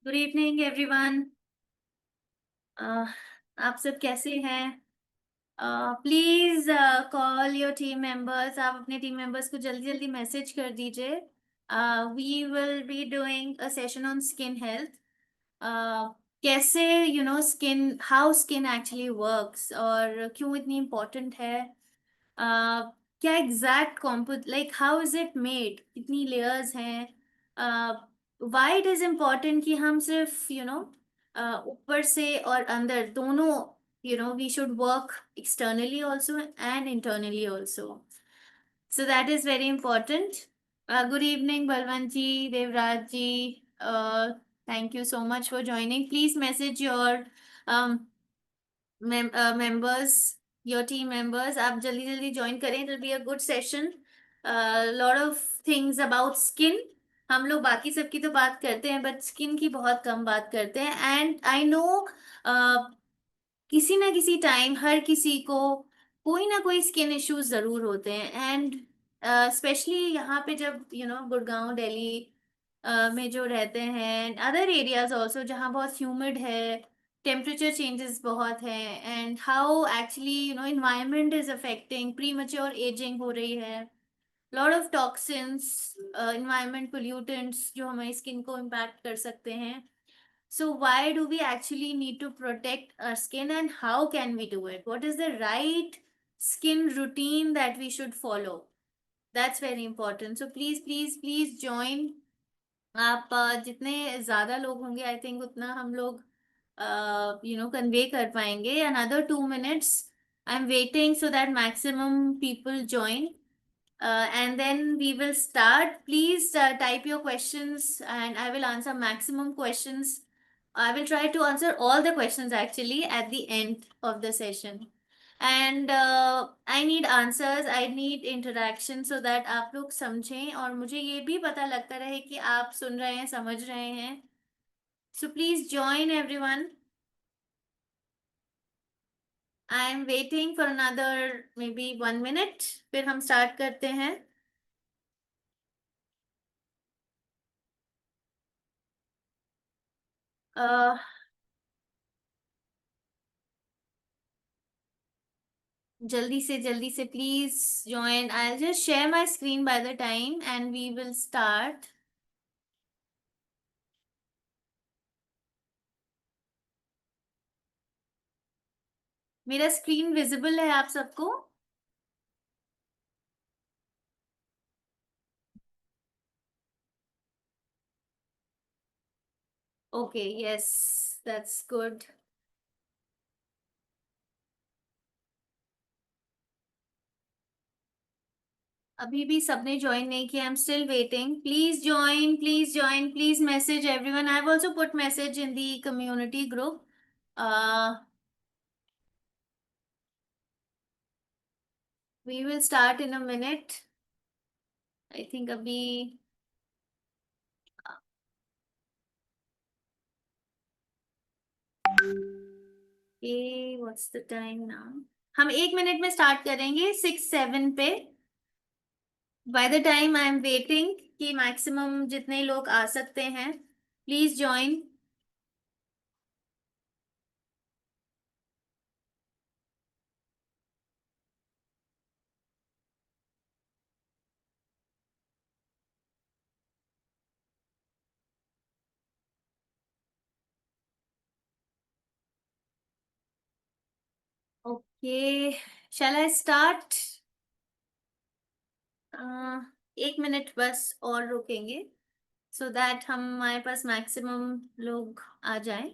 Good evening everyone. आप सब कैसे हैं? Please call your team members. आप अपने टीम मेंबर्स को जल्दी जल्दी मैसेज कर दीजिए। We will be doing a session on skin health. कैसे skin, how skin actually works और क्यों इतनी इम्पोर्टेंट है। क्या exact compose, like how is it made, कितनी लेयर्स हैं। वाई इट इज इम्पोर्टेंट कि हम सिर्फ ऊपर से और अंदर दोनों, we should work externally also and internally also. So that is very important. Good evening Balwant ji, Devraj ji. Thank you so much for joining. Please message your members, your team members। आप जल्दी जल्दी ज्वाइन करें। It will be a good session. Lot of things about skin. हम लोग बाकी सबकी तो बात करते हैं बट स्किन की बहुत कम बात करते हैं। एंड आई नो किसी ना किसी टाइम हर किसी को कोई ना कोई स्किन इश्यूज जरूर होते हैं। एंड स्पेशली यहाँ पे जब गुड़गांव दिल्ली में जो रहते हैं, अदर एरियाज ऑल्सो जहाँ बहुत ह्यूमिड है, टेम्परेचर चेंजेस बहुत हैं, and how actually environment is affecting, pre mature ageing हो रही है, lot of toxins, environment pollutants जो हमारी स्किन को इम्पैक्ट कर सकते हैं। So why do we actually need to protect our skin and how can we do it? What is the right skin routine that we should follow? That's very important. So please, please, please join। आप जितने ज्यादा लोग होंगे I think उतना हम लोग convey कर पाएंगे। Another 2 minutes I'm waiting so that maximum people join, and then we will start. Please type your questions and I will answer maximum questions. I will try to answer all the questions actually at the end of the session. And I need answers, I need interaction so that आप लोग समझें और मुझे ये भी पता लगता रहे कि आप सुन रहे हैं, समझ रहे हैं। So please join everyone। I am waiting for another maybe 1 minute, फिर हम start करते हैं। uh, जल्दी से please join. I just share my screen by the time and we will start. मेरा स्क्रीन विजिबल है आप सबको? Okay, yes, that's good. अभी भी सबने ज्वाइन नहीं किया। I am still waiting. Please join, please join, please message everyone. I have also put message in the community group. We will start in a minute. I think अभी what's the time now. हम 1 minute में start करेंगे 6-7 पे। By the time I am waiting कि maximum जितने लोग आ सकते हैं please join. Okay, shall I start? 1 minute बस और रुकेंगे सो दैट हमारे पास मैक्सिमम लोग आ जाएं।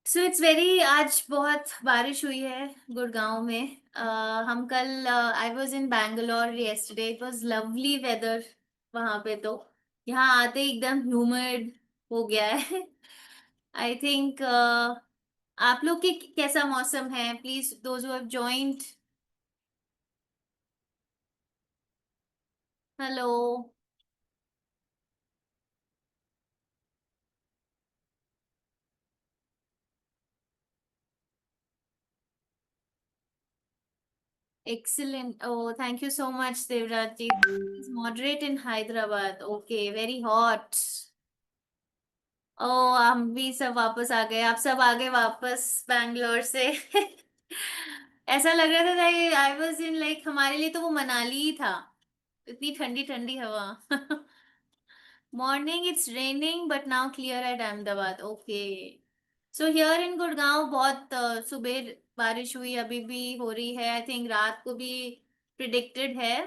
सो इट्स वेरी, आज बहुत बारिश हुई है गुड़गांव में। हम कल, I was in Bangalore yesterday, it was lovely weather वहां पे। तो यहाँ आते ही एकदम ह्यूमिड हो गया है। आई थिंक आप लोग के कैसा मौसम है? Please those who have joined. Hello. Excellent. Oh, thank you so much, Devraj ji. Please moderate in Hyderabad. Okay, very hot. ओ, हम भी सब वापस आ गए, आप सब आ गए वापस बैंगलोर से। ऐसा लग रहा था आई वॉज इन लाइक, हमारे लिए तो वो मनाली ही था, इतनी ठंडी ठंडी हवा। Morning it's raining but now clear eight Ahmedabad, okay. So here in Gurgaon बहुत सुबह बारिश हुई, अभी भी हो रही है, आई थिंक रात को भी प्रिडिक्टेड है।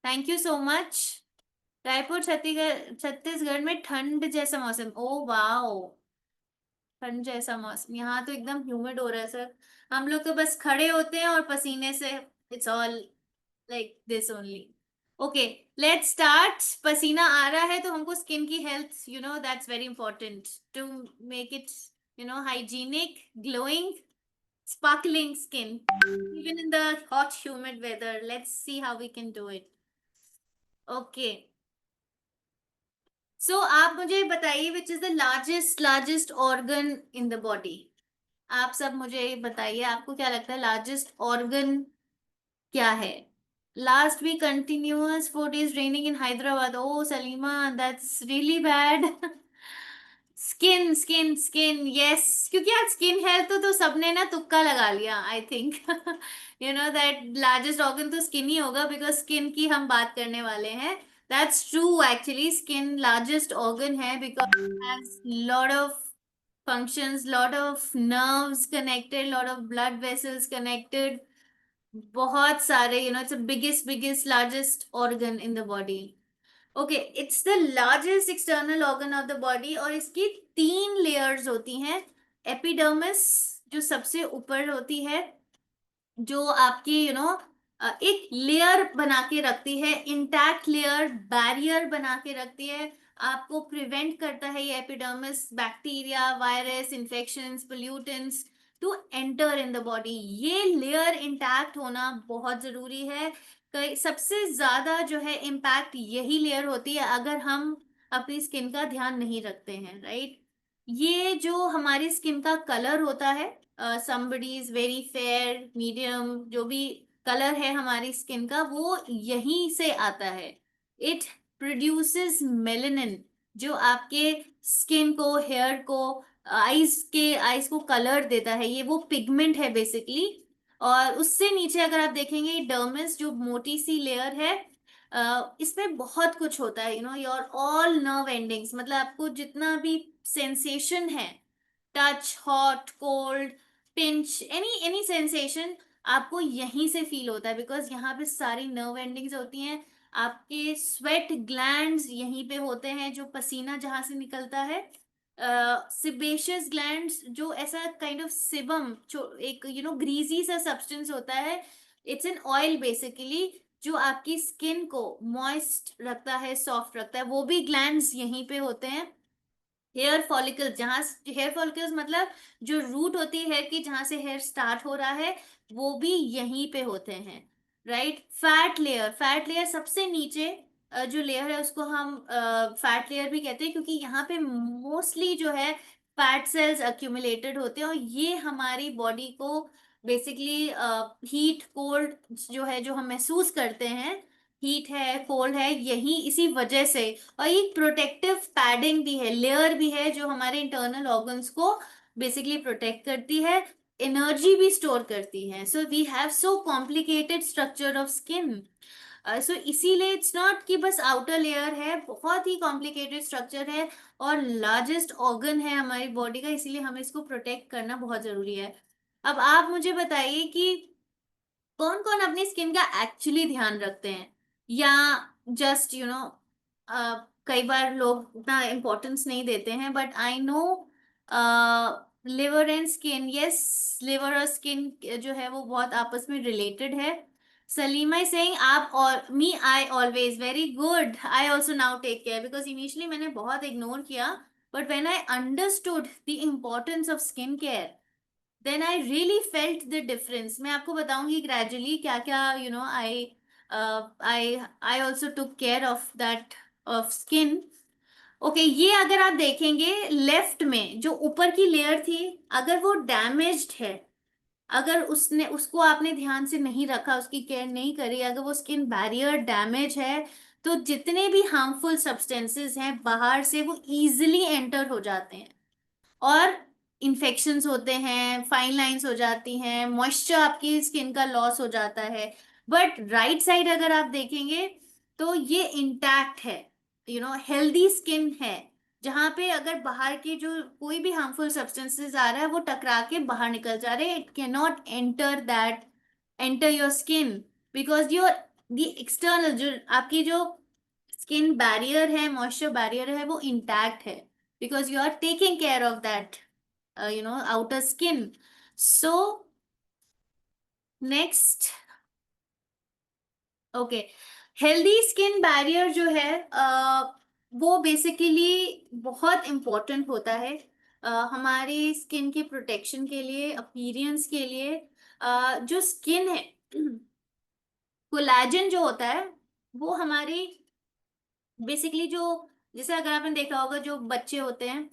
Thank you so much. Raipur Chhattisgarh, Chhattisgarh में ठंड जैसा मौसम, ओ वाओ। ठंड जैसा मौसम, यहाँ तो एकदम ह्यूमिड हो रहा है सर। हम लोग तो बस खड़े होते हैं और पसीने से, it's all like this only. Okay, let's start. पसीना आ रहा है तो हमको स्किन की health, that's very important to make it hygienic, glowing, sparkling skin even in the hot humid weather. Let's see how we can do it. Okay, so आप मुझे बताइए which is the largest organ in the body. आप सब मुझे बताइए, आपको क्या लगता है लार्जेस्ट ऑर्गन क्या है? Last week continuous 4 days raining in Hyderabad. Oh, Salima, that's really bad. Skin skin skin, yes. क्योंकि आज स्किन हेल्थ तो सबने ना तुक्का लगा लिया, I think. That largest organ तो स्किन ही होगा, बिकॉज स्किन की हम बात करने वाले हैं। That's true, actually skin largest organ है because has lot of functions, lot of nerves connected, lot of blood vessels connected, बहुत सारे, it's the biggest largest organ in the body. Okay, it's the largest external organ of the body, और इसकी 3 layers होती हैं। Epidermis जो सबसे ऊपर होती है, जो आपकी एक लेयर बना के रखती है, इंटैक्ट लेयर, बैरियर बना के रखती है। आपको प्रिवेंट करता है ये epidermis bacteria, virus, infections, pollutants to enter in the body. ये लेयर इंटैक्ट होना बहुत जरूरी है। कई सबसे ज्यादा जो है इम्पैक्ट यही लेयर होती है अगर हम अपनी स्किन का ध्यान नहीं रखते हैं, राइट। ये जो हमारी स्किन का कलर होता है, somebody is very fair, medium, जो भी कलर है हमारी स्किन का, वो यहीं से आता है। इट प्रोड्यूसेस मेलेनिन, जो आपके स्किन को, हेयर को, आईज को कलर देता है। ये वो पिगमेंट है बेसिकली। और उससे नीचे अगर आप देखेंगे डर्मिस, जो मोटी सी लेयर है, इसमें बहुत कुछ होता है, योर ऑल नर्व एंडिंग्स, मतलब आपको जितना भी सेंसेशन है, touch, hot, cold, pinch, any any sensation, आपको यहीं से फील होता है, बिकॉज यहाँ पे सारी नर्व एंडिंग्स होती हैं। आपके स्वेट ग्लैंड्स यहीं पे होते हैं, जो पसीना जहां से निकलता है। सिबेशियस ग्लैंड्स, जो ऐसा काइंड ऑफ सिबम, एक ग्रीजी सा सब्सटेंस होता है, इट्स एन ऑयल बेसिकली, जो आपकी स्किन को मॉइस्ट रखता है, सॉफ्ट रखता है, वो भी ग्लैंड्स यहीं पे होते हैं। हेयर फॉलिकल्स, जहां हेयर फॉलिकल्स मतलब जो रूट होती है कि जहां से हेयर स्टार्ट हो रहा है, वो भी यहीं पे होते हैं, right. Fat layer, fat layer सबसे नीचे, जो लेयर है उसको हम फैट लेयर भी कहते हैं, क्योंकि यहाँ पे मोस्टली जो है फैट सेल्स अक्यूमुलेटेड होते हैं, और ये हमारी बॉडी को बेसिकली हीट कोल्ड जो है, जो हम महसूस करते हैं, हीट है, कोल्ड है, यही इसी वजह से। और एक प्रोटेक्टिव पैडिंग भी है, लेयर भी है, जो हमारे इंटरनल ऑर्गन्स को बेसिकली प्रोटेक्ट करती है, एनर्जी भी स्टोर करती है। So we have so complicated structure of skin. So इसीलिए इट्स नॉट कि बस आउटर लेयर है, बहुत ही कॉम्प्लिकेटेड स्ट्रक्चर है, और लार्जेस्ट ऑर्गन है हमारी बॉडी का, इसीलिए हमें इसको प्रोटेक्ट करना बहुत जरूरी है। अब आप मुझे बताइए कि कौन कौन अपनी स्किन का एक्चुअली ध्यान रखते हैं, या जस्ट कई बार लोग उतना इम्पोर्टेंस नहीं देते हैं, but I know liver and skin, yes, liver और स्किन जो है वो बहुत आपस में रिलेटेड है। सलीमा इज सेइंग आप, और me I always, very good, I also now take care, because initially मैंने बहुत इग्नोर किया, but when I understood the importance of skin care, then I really felt the difference. मैं आपको बताऊंगी gradually क्या क्या, I I I also took care of that, of skin. Okay, ये अगर आप देखेंगे लेफ्ट में जो ऊपर की लेयर थी, अगर वो डैमेज्ड है, अगर उसको आपने ध्यान से नहीं रखा, उसकी केयर नहीं करी, अगर वो स्किन बैरियर डैमेज है, तो जितने भी हार्मफुल सब्सटेंसेस हैं बाहर से वो इजीली एंटर हो जाते हैं और इन्फेक्शंस होते हैं, फाइन लाइंस हो जाती हैं, मॉइस्चर आपकी स्किन का लॉस हो जाता है। बट राइट साइड अगर आप देखेंगे तो ये इंटैक्ट है, हेल्दी स्किन है, जहां पे अगर बाहर के जो कोई भी हार्मफुल सब्सटेंसेस आ रहा है वो टकरा के बाहर निकल जा रहे हैं, it can not enter your skin, because your the external जो आपकी जो स्किन बैरियर है, मॉइस्चर बैरियर है, वो इंटैक्ट है, because you are taking care of that outer skin. So next, okay, healthy skin barrier जो है वो बेसिकली बहुत इम्पोर्टेंट होता है हमारी स्किन की प्रोटेक्शन के लिए, अपीयरेंस के लिए। जो स्किन है, कोलेजन जो होता है वो हमारी बेसिकली जो, जैसे अगर आपने देखा होगा जो बच्चे होते हैं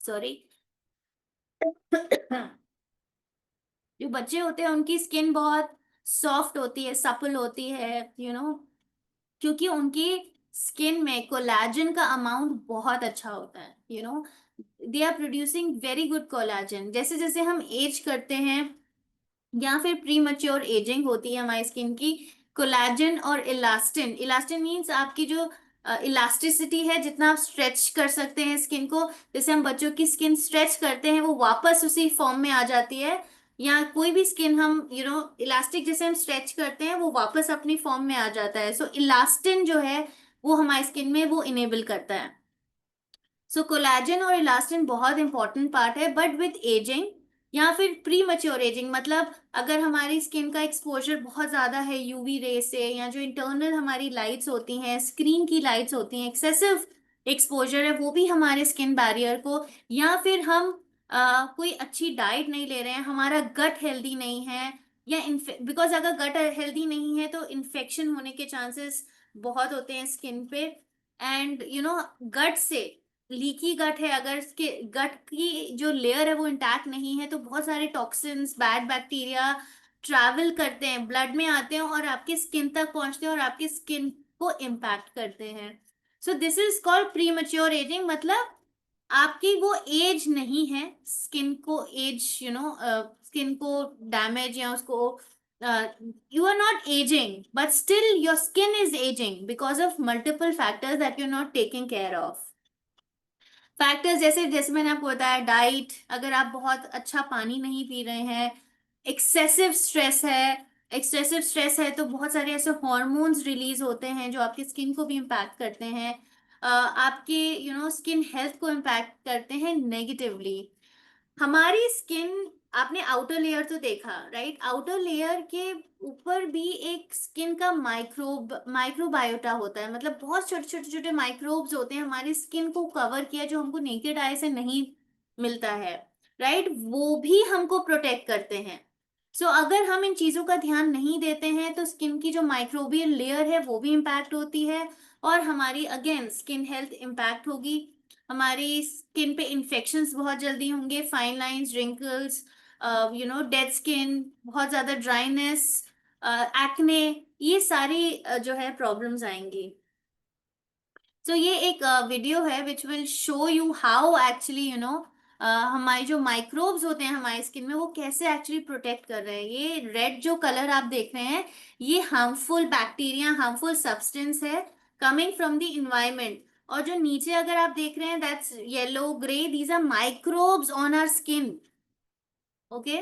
सॉरी जो बच्चे होते हैं उनकी स्किन बहुत सॉफ्ट होती है, सपल होती है, क्योंकि उनकी स्किन में कोलेजन का अमाउंट बहुत अच्छा होता है, they are producing very good collagen. जैसे जैसे हम एज करते हैं या फिर प्री मच्योर एजिंग होती है हमारी स्किन की, कोलेजन और इलास्टिन, इलास्टिन मीन्स आपकी जो इलास्टिसिटी है, जितना आप स्ट्रेच कर सकते हैं स्किन को, जैसे हम बच्चों की स्किन स्ट्रेच करते हैं वो वापस उसी फॉर्म में आ जाती है, या कोई भी स्किन हम इलास्टिक जैसे हम स्ट्रेच करते हैं वो वापस अपनी फॉर्म में आ जाता है। सो इलास्टिन जो है वो हमारी स्किन में वो इनेबल करता है। सो कोलेजन और इलास्टिन बहुत इंपॉर्टेंट पार्ट है, बट विथ एजिंग या फिर प्री मच्योर एजिंग, मतलब अगर हमारी स्किन का एक्सपोजर बहुत ज्यादा है यूवी रे से, या जो इंटरनल हमारी लाइट्स होती हैं, स्क्रीन की लाइट्स होती हैं, एक्सेसिव एक्सपोजर है वो भी हमारे स्किन बैरियर को, या फिर हम कोई अच्छी डाइट नहीं ले रहे हैं, हमारा गट हेल्दी नहीं है, या बिकॉज अगर गट हेल्दी नहीं है तो इन्फेक्शन होने के चांसेस बहुत होते हैं स्किन पे। एंड गट से, लीकी गट है, अगर इसके गट की जो लेयर है वो इंटैक्ट नहीं है तो बहुत सारे टॉक्सिन्स, बैड बैक्टीरिया ट्रैवल करते हैं, ब्लड में आते हैं और आपकी स्किन तक पहुंचते हैं और आपकी स्किन को इम्पैक्ट करते हैं। So this is called pre mature ageing, मतलब आपकी वो एज नहीं है स्किन को, एज स्किन को डैमेज या उसको, you are not aging but still your skin is aging because of multiple factors that you're not taking care of। Factors जैसे जैसे मैंने आपको बताया, डाइट, अगर आप बहुत अच्छा पानी नहीं पी रहे हैं, एक्सेसिव स्ट्रेस है, एक्सेसिव स्ट्रेस है तो बहुत सारे ऐसे हॉर्मोन्स रिलीज होते हैं जो आपकी स्किन को भी इम्पैक्ट करते हैं, आपके स्किन हेल्थ को इम्पैक्ट करते हैं नेगेटिवली। हमारी स्किन, आपने आउटर लेयर तो देखा, राइट, आउटर लेयर के ऊपर भी एक स्किन का माइक्रोबायोटा होता है, मतलब बहुत छोटे छोटे छोटे माइक्रोब्स होते हैं हमारी स्किन को कवर किया, जो हमको नेकेड आई से नहीं मिलता है, राइट, वो भी हमको प्रोटेक्ट करते हैं। सो अगर हम इन चीजों का ध्यान नहीं देते हैं तो स्किन की जो माइक्रोबियल लेयर है वो भी इम्पैक्ट होती है, और हमारी अगेन स्किन हेल्थ इम्पैक्ट होगी, हमारी स्किन पे इन्फेक्शंस बहुत जल्दी होंगे, fine lines, wrinkles, dead skin, बहुत ज्यादा ड्राइनेस, एक्ने, ये सारी जो है प्रॉब्लम्स आएंगी। तो ये एक वीडियो है which will show you how actually हमारे जो माइक्रोब्स होते हैं हमारी स्किन में वो कैसे एक्चुअली प्रोटेक्ट कर रहे हैं। ये रेड जो कलर आप देख रहे हैं ये हार्मफुल बैक्टीरिया, हार्मफुल सब्सटेंस है कमिंग फ्रॉम द इन्वायरमेंट, और जो नीचे अगर आप देख रहे हैं that's yellow grey, these are microbes on our skin. Okay,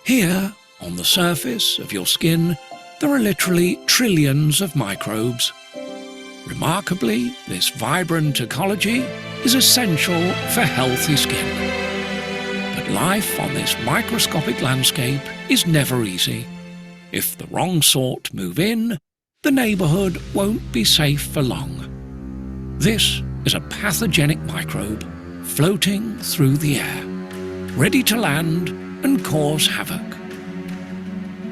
Here, on the surface of your skin, there are literally trillions of microbes. Remarkably, this vibrant ecology is essential for healthy skin. But life on this microscopic landscape is never easy. If the wrong sort move in, the neighbourhood won't be safe for long. This is a pathogenic microbe floating through the air, ready to land and cause havoc.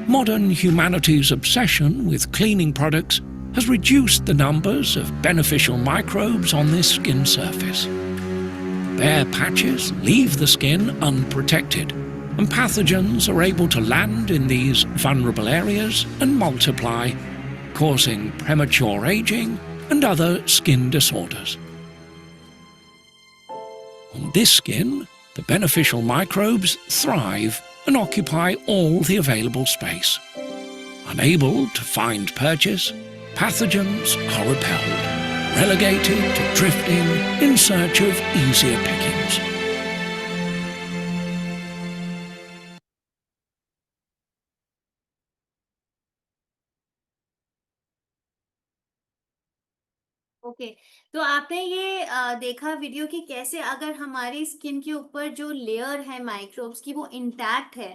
Modern humanity's obsession with cleaning products has reduced the numbers of beneficial microbes on this skin surface. Bare patches leave the skin unprotected, and pathogens are able to land in these vulnerable areas and multiply, causing premature aging and other skin disorders. On this skin, the beneficial microbes thrive and occupy all the available space. Unable to find purchase, pathogens are repelled, relegated to drifting in search of easier pickings. Okay तो आपने ये देखा video कि कैसे अगर हमारी skin के ऊपर जो लेयर है माइक्रोब्स की वो इंटैक्ट है,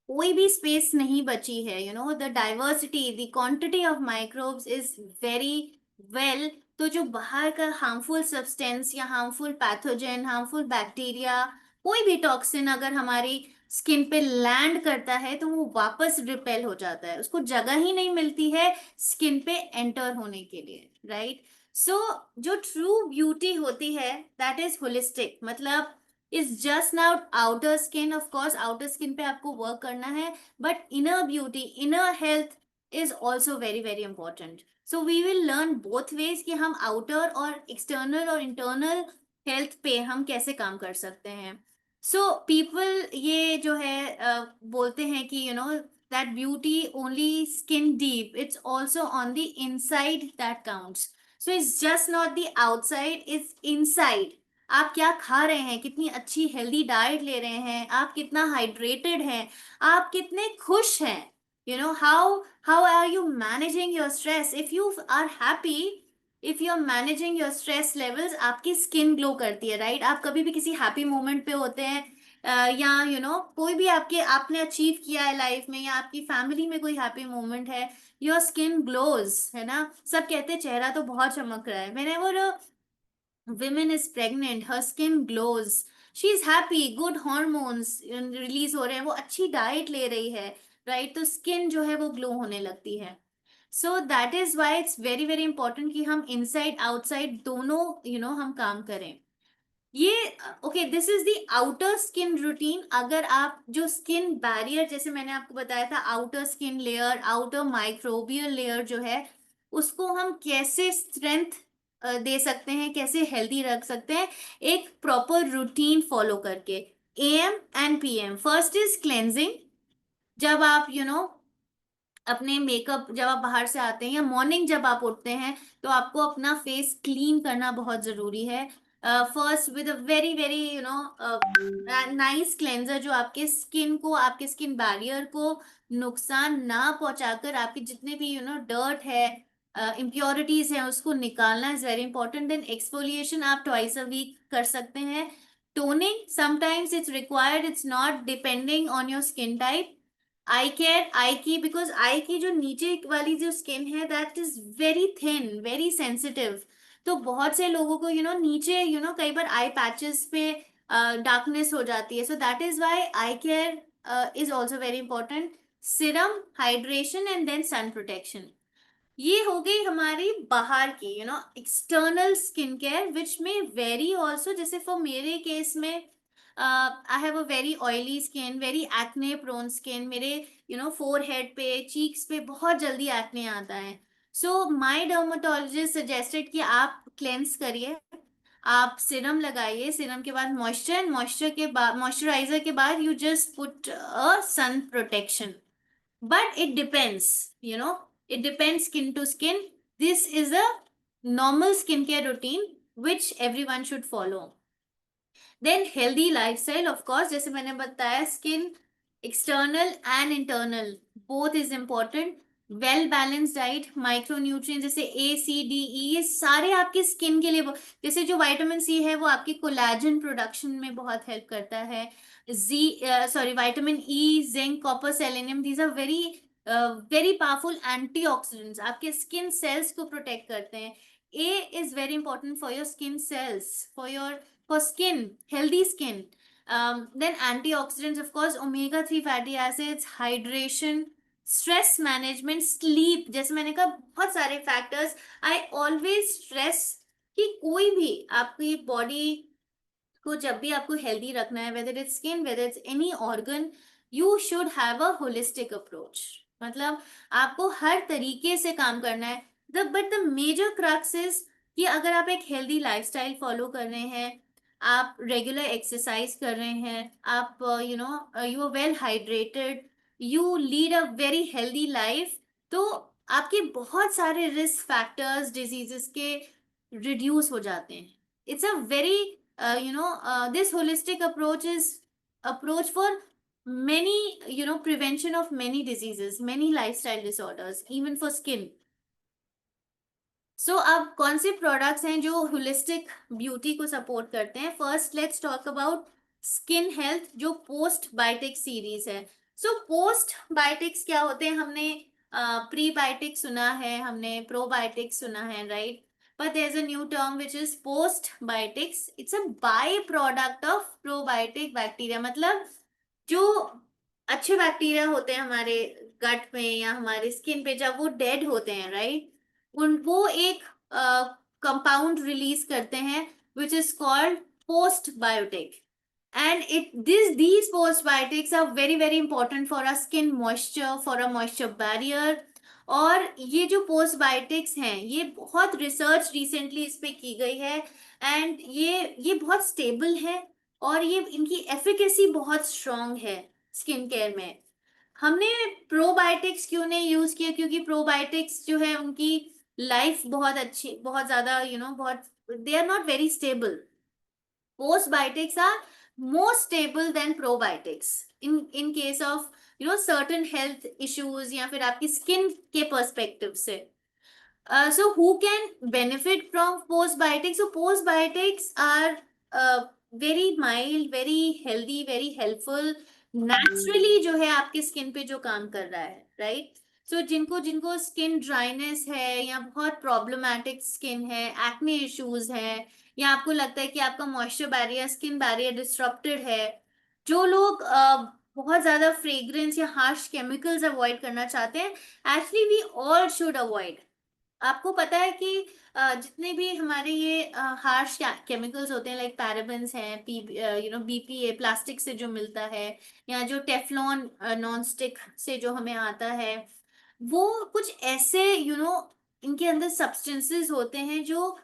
कोई भी स्पेस नहीं बची है, the diversity the quantity of microbes is very well. तो जो बाहर का हार्मफुल सब्सटेंस या हार्मफुल पैथोजन, हार्मफुल बैक्टीरिया, कोई भी टॉक्सिन अगर हमारी स्किन पे लैंड करता है तो वो वापस रिपेल हो जाता है, उसको जगह ही नहीं मिलती है स्किन पे एंटर होने के लिए, राइट। सो जो ट्रू ब्यूटी होती है दैट इज होलिस्टिक, मतलब is just not outer skin. Of course outer skin पे आपको वर्क करना है, but inner beauty, inner health is also very very important. So we will learn both ways कि हम outer और एक्सटर्नल और internal health पे हम कैसे काम कर सकते हैं। सो पीपल ये जो है बोलते हैं कि that beauty only skin deep, it's also on the inside that counts. So it's just not the outside, it's inside. आप क्या खा रहे हैं, कितनी अच्छी हेल्दी डाइट ले रहे हैं, आप कितना हाइड्रेटेड हैं, आप कितने खुश हैं, how are you managing your stress? If you are happy, if you are managing your stress levels, आपकी स्किन ग्लो करती है, राइट। आप कभी भी किसी हैप्पी मोमेंट पे होते हैं या कोई भी आपने अचीव किया है लाइफ में, या आपकी फैमिली में कोई हैप्पी मोमेंट है, योर स्किन ग्लोज, है ना। सब कहते हैं चेहरा तो बहुत चमक रहा है। whenever a woman is pregnant, her skin glows, she is happy, good hormones release हो रहे हैं, वो अच्छी डाइट ले रही है, राइट। तो स्किन जो है वो ग्लो होने लगती है। So that is why it's very very important कि हम इनसाइड आउटसाइड दोनों हम काम करें। ये okay, this is the outer skin routine. अगर आप जो स्किन बैरियर, जैसे मैंने आपको बताया था, outer skin layer, outer microbial layer जो है, उसको हम कैसे स्ट्रेंथ दे सकते हैं, कैसे हेल्दी रख सकते हैं, एक प्रॉपर रूटीन फॉलो करके। Am and PM, first is cleansing. जब आप अपने मेकअप, जब आप बाहर से आते हैं या मॉर्निंग जब आप उठते हैं, तो आपको अपना फेस क्लीन करना बहुत जरूरी है। First with a very very nice cleanser, जो आपके स्किन को, आपके स्किन बैरियर को नुकसान ना पहुंचाकर आपके जितने भी डर्ट है, इम्प्योरिटीज है, उसको निकालना is very important. Then exfoliation आप ट्वाइस अ वीक कर सकते हैं। Toning sometimes it's required, it's not depending on your skin type. I care, I की, बिकॉज आई की जो नीचे वाली जो स्किन है that is very thin, very sensitive. तो बहुत से लोगों को नीचे कई बार आई पैचेस पे डार्कनेस हो जाती है। So that is why eye care is also very important. Serum, hydration and then sun protection. ये हो गई हमारी बाहर की एक्सटर्नल स्किन केयर, विच में वेरी ऑल्सो। जैसे फॉर मेरे केस में I have a very oily skin, very acne prone skin. मेरे फोर हेड पे, चीक्स पे बहुत जल्दी एक्ने आता है। सो माई डर्माटोलॉजिस्ट सजेस्टेड कि आप क्लेंस करिए, आप सिरम लगाइए, सिरम के बाद मॉइस्चर, मॉइस्चर के बाद मॉइस्चराइजर के बाद you just put a sun protection. But it depends, it depends skin to skin. This is a normal skincare routine which everyone should follow. Then healthy lifestyle, of course, जैसे मैंने बताया, skin external and internal both is important. Well balance diet, micronutrient जैसे ए C D E, ये सारे आपके skin के लिए जैसे जो विटामिन सी है वो आपके कोलेजन प्रोडक्शन में बहुत हेल्प करता है। Vitamin E, zinc, copper, selenium, these are very very powerful antioxidants, आपके स्किन सेल्स को प्रोटेक्ट करते हैं। A is very important for your skin cells, for skin, healthy skin. Then antioxidants, of course, omega-3 fatty acids, hydration, stress management, sleep। जैसे मैंने कहा बहुत सारे factors। I always stress कि कोई भी आपकी बॉडी को जब भी आपको हेल्दी रखना है, whether it's skin, whether it's any organ, you should have a holistic approach। मतलब आपको हर तरीके से काम करना है। But the major crux is कि अगर आप एक हेल्दी लाइफस्टाइल फॉलो कर रहे हैं, आप रेगुलर एक्सरसाइज कर रहे हैं, आप you are well hydrated, you lead a very healthy life, तो आपके बहुत सारे रिस्क फैक्टर्स डिजीजेस के रिड्यूस हो जाते हैं। It's a very this holistic approach is approach for many, prevention of many diseases, many lifestyle disorders, even for skin. सो अब कौन से प्रोडक्ट्स हैं जो होलिस्टिक ब्यूटी को सपोर्ट करते हैं? First let's talk about skin health, जो पोस्ट बायोटिक्स सीरीज है। सो पोस्ट बायोटिक्स क्या होते हैं? हमने प्री बायोटिक्स सुना है, हमने प्रोबायोटिक्स सुना है, right? But there is a new term which is postbiotics. It's a by product of probiotic bacteria. मतलब जो अच्छे बैक्टीरिया होते हैं हमारे गट में या हमारे स्किन पे, जब वो डेड होते हैं, राइट, उन वो एक कंपाउंड रिलीज करते हैं which is called postbiotic, and it this these postbiotics are very very important for our skin moisture, for a moisture barrier। और ये जो postbiotics हैं, ये बहुत रिसर्च रिसेंटली इस पे की गई है, एंड ये बहुत स्टेबल है, और ये इनकी एफिकेसी बहुत स्ट्रांग है स्किन केयर में। हमने प्रोबायोटिक्स क्यों नहीं यूज किया? क्योंकि प्रोबायोटिक्स जो है उनकी लाइफ बहुत अच्छी, बहुत ज्यादा, बहुत, they are not very stable. postbiotics are more stable than probiotics in case of certain health issues या फिर आपकी स्किन के पर्सपेक्टिव से। so who can benefit from postbiotics? So postbiotics are very mild, very healthy, very helpful, naturally जो है आपके skin पे जो काम कर रहा है, राइट? सो जिनको जिनको स्किन ड्राइनेस है, या बहुत प्रॉब्लमैटिक स्किन है, एक्ने इश्यूज है, या आपको लगता है कि आपका मॉइस्चर बैरियर, स्किन बैरियर डिस्टर्प्टेड है, जो लोग बहुत ज्यादा फ्रेग्रेंस या हार्श केमिकल्स अवॉइड करना चाहते हैं, actually we all should avoid. आपको पता है कि जितने भी हमारे ये हार्श केमिकल्स होते हैं, लाइक पैराबेन्स हैं, बीपीए प्लास्टिक से जो मिलता है, या जो टेफलॉन नॉन स्टिक से जो हमें आता है, वो कुछ ऐसे इनके अंदर सब्सटेंसेस होते हैं जो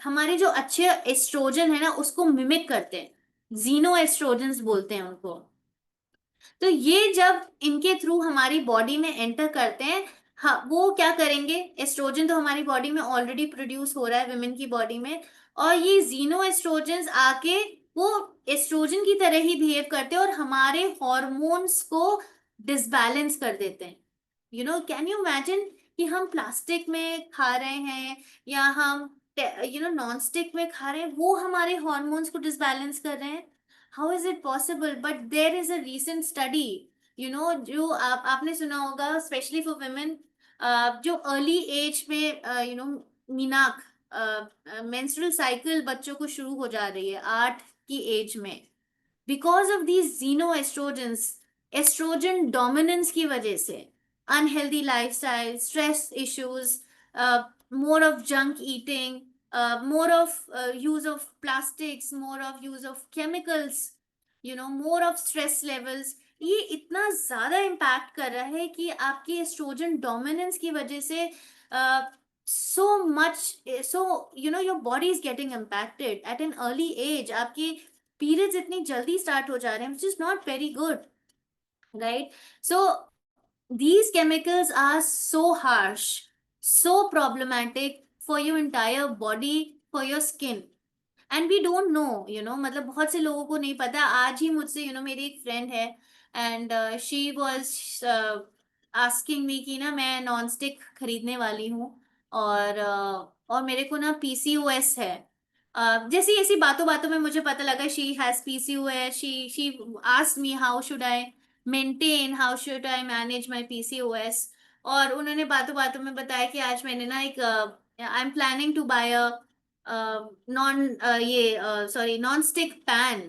हमारे जो अच्छे एस्ट्रोजन है ना, उसको मिमिक करते हैं। जीनो एस्ट्रोजन्स बोलते हैं उनको। तो ये जब इनके थ्रू हमारी बॉडी में एंटर करते हैं, हाँ, वो क्या करेंगे? एस्ट्रोजन तो हमारी बॉडी में ऑलरेडी प्रोड्यूस हो रहा है विमेन की बॉडी में, और ये जीनो एस्ट्रोजन आके वो एस्ट्रोजन की तरह ही बिहेव करते हैं और हमारे हॉर्मोन्स को डिसबैलेंस कर देते हैं। कैन यू इमेजिन कि हम प्लास्टिक में खा रहे हैं, या हम नॉन स्टिक में खा रहे हैं, वो हमारे हॉर्मोन्स को डिसबैलेंस कर रहे हैं? How is it possible? But there is a recent study, जो आपने सुना होगा, स्पेशली फॉर women, जो अर्ली एज में मीनाक मेंस्ट्रुअल साइकिल बच्चों को शुरू हो जा रही है 8 की एज में, because of these xenoestrogens, estrogen dominance की वजह से, unhealthy lifestyle, stress issues, more of junk eating, more of use of plastics, more of use of chemicals, more of stress levels, ये इतना ज्यादा इम्पैक्ट कर रहा है कि आपकी एस्ट्रोजन डोमिनेंस की वजह से so much, so your body is getting impacted at an early age। आपकी पीरियड्स इतनी जल्दी स्टार्ट हो जा रहे हैं, which is not very good, right? So these chemicals are so harsh, so problematic for your entire body, for your skin, and we don't know, मतलब बहुत से लोगों को नहीं पता। आज ही मुझसे मेरी एक फ्रेंड है, and she was asking me कि ना मैं नॉन स्टिक खरीदने वाली हूँ, और मेरे को ना पीसीओएस है। जैसी ऐसी बातों बातों में मुझे पता लगा she has PCOS. She asked me how should I maintain, how should I manage my PCOS. और उन्होंने बातों बातों में बताया कि आज मैंने ना एक, I am planning to buy a non ये sorry non stick pan,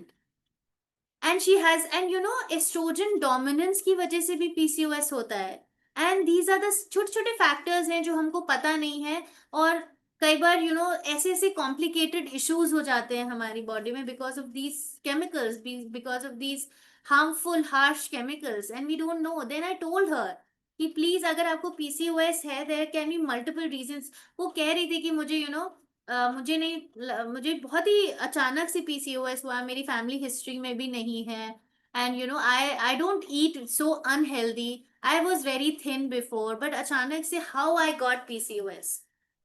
and she has, and estrogen dominance की वजह से भी पीसीओएस होता है। एंड दीज आर द छोटे छोटे फैक्टर्स हैं जो हमको पता नहीं है, और कई बार ऐसे ऐसे कॉम्प्लिकेटेड इश्यूज हो जाते हैं हमारी बॉडी में because of these chemicals, because of these harmful harsh chemicals, and we don't know। then I told her कि प्लीज अगर आपको पीसीओएस है, there can be multiple reasons. वो कह रही थी कि मुझे मुझे नहीं मुझे बहुत ही अचानक से पीसीओएस हुआ, मेरी फैमिली हिस्ट्री में भी नहीं है, and I don't eat so unhealthy, I was very thin before, but अचानक से how I got PCOS.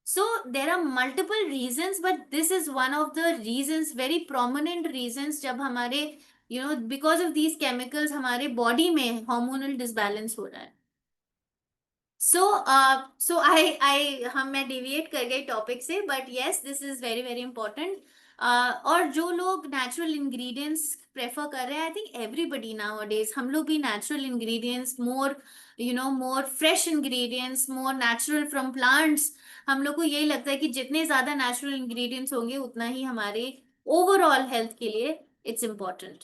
So there are multiple reasons, but this is one of the reasons, very prominent reasons, जब हमारे because of these chemicals हमारे body में hormonal disbalance हो रहा है। So आई हम मैं डिविएट कर गई टॉपिक से, but yes this is very very important. और जो लोग नेचुरल इंग्रेडिएंट्स प्रेफर कर रहे हैं, I think everybody now days, हम लोग भी natural ingredients, more more fresh ingredients, more natural from plants. हम लोग को यही लगता है कि जितने ज्यादा नेचुरल इंग्रेडिएंट्स होंगे उतना ही हमारे ओवरऑल हेल्थ के लिए it's important.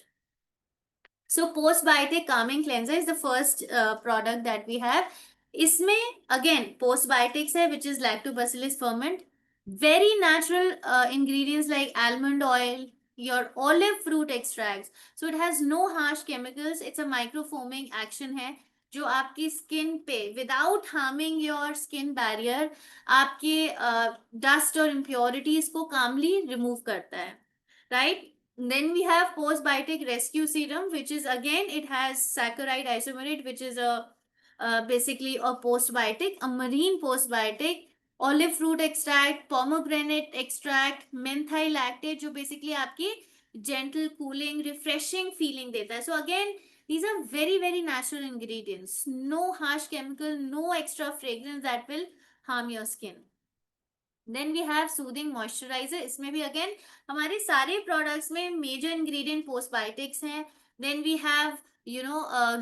So postbiotic calming cleanser is the first product that we have. इसमें again postbiotics है, which is lactobacillus ferment, very natural ingredients like almond oil, your olive fruit extracts. So it has no harsh chemicals. It's a microfoaming action है जो आपकी skin पे without harming your skin barrier आपके dust और impurities को कामली remove करता है, right? Then we have postbiotic rescue serum, which is again it has saccharide isomerate, which is a basically a postbiotic, a marine postbiotic, olive fruit extract, pomegranate extract, menthol lactate, जो basically आपकी gentle cooling refreshing feeling देता है। So again these are very very natural ingredients, no harsh chemical, no extra fragrance that will harm your skin. Then we have soothing moisturiser, इसमें भी again हमारे सारे products में major ingredient postbiotics हैं। Then we have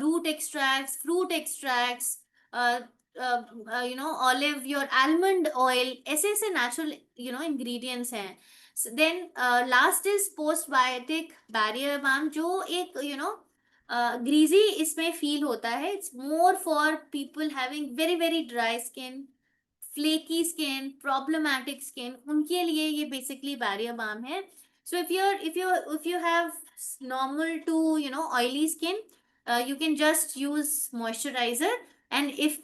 root extracts, fruit extracts, olive, your almond oil, ऐसे ऐसे natural ingredients हैं। Then last is postbiotic barrier balm, जो एक ग्रीजी इसमें फील होता है। It's more for people having very very dry skin, flaky skin, problematic skin, उनके लिए ये बेसिकली बैरियर बाम है। So if you have normal to oily skin, you can just use moisturizer, and if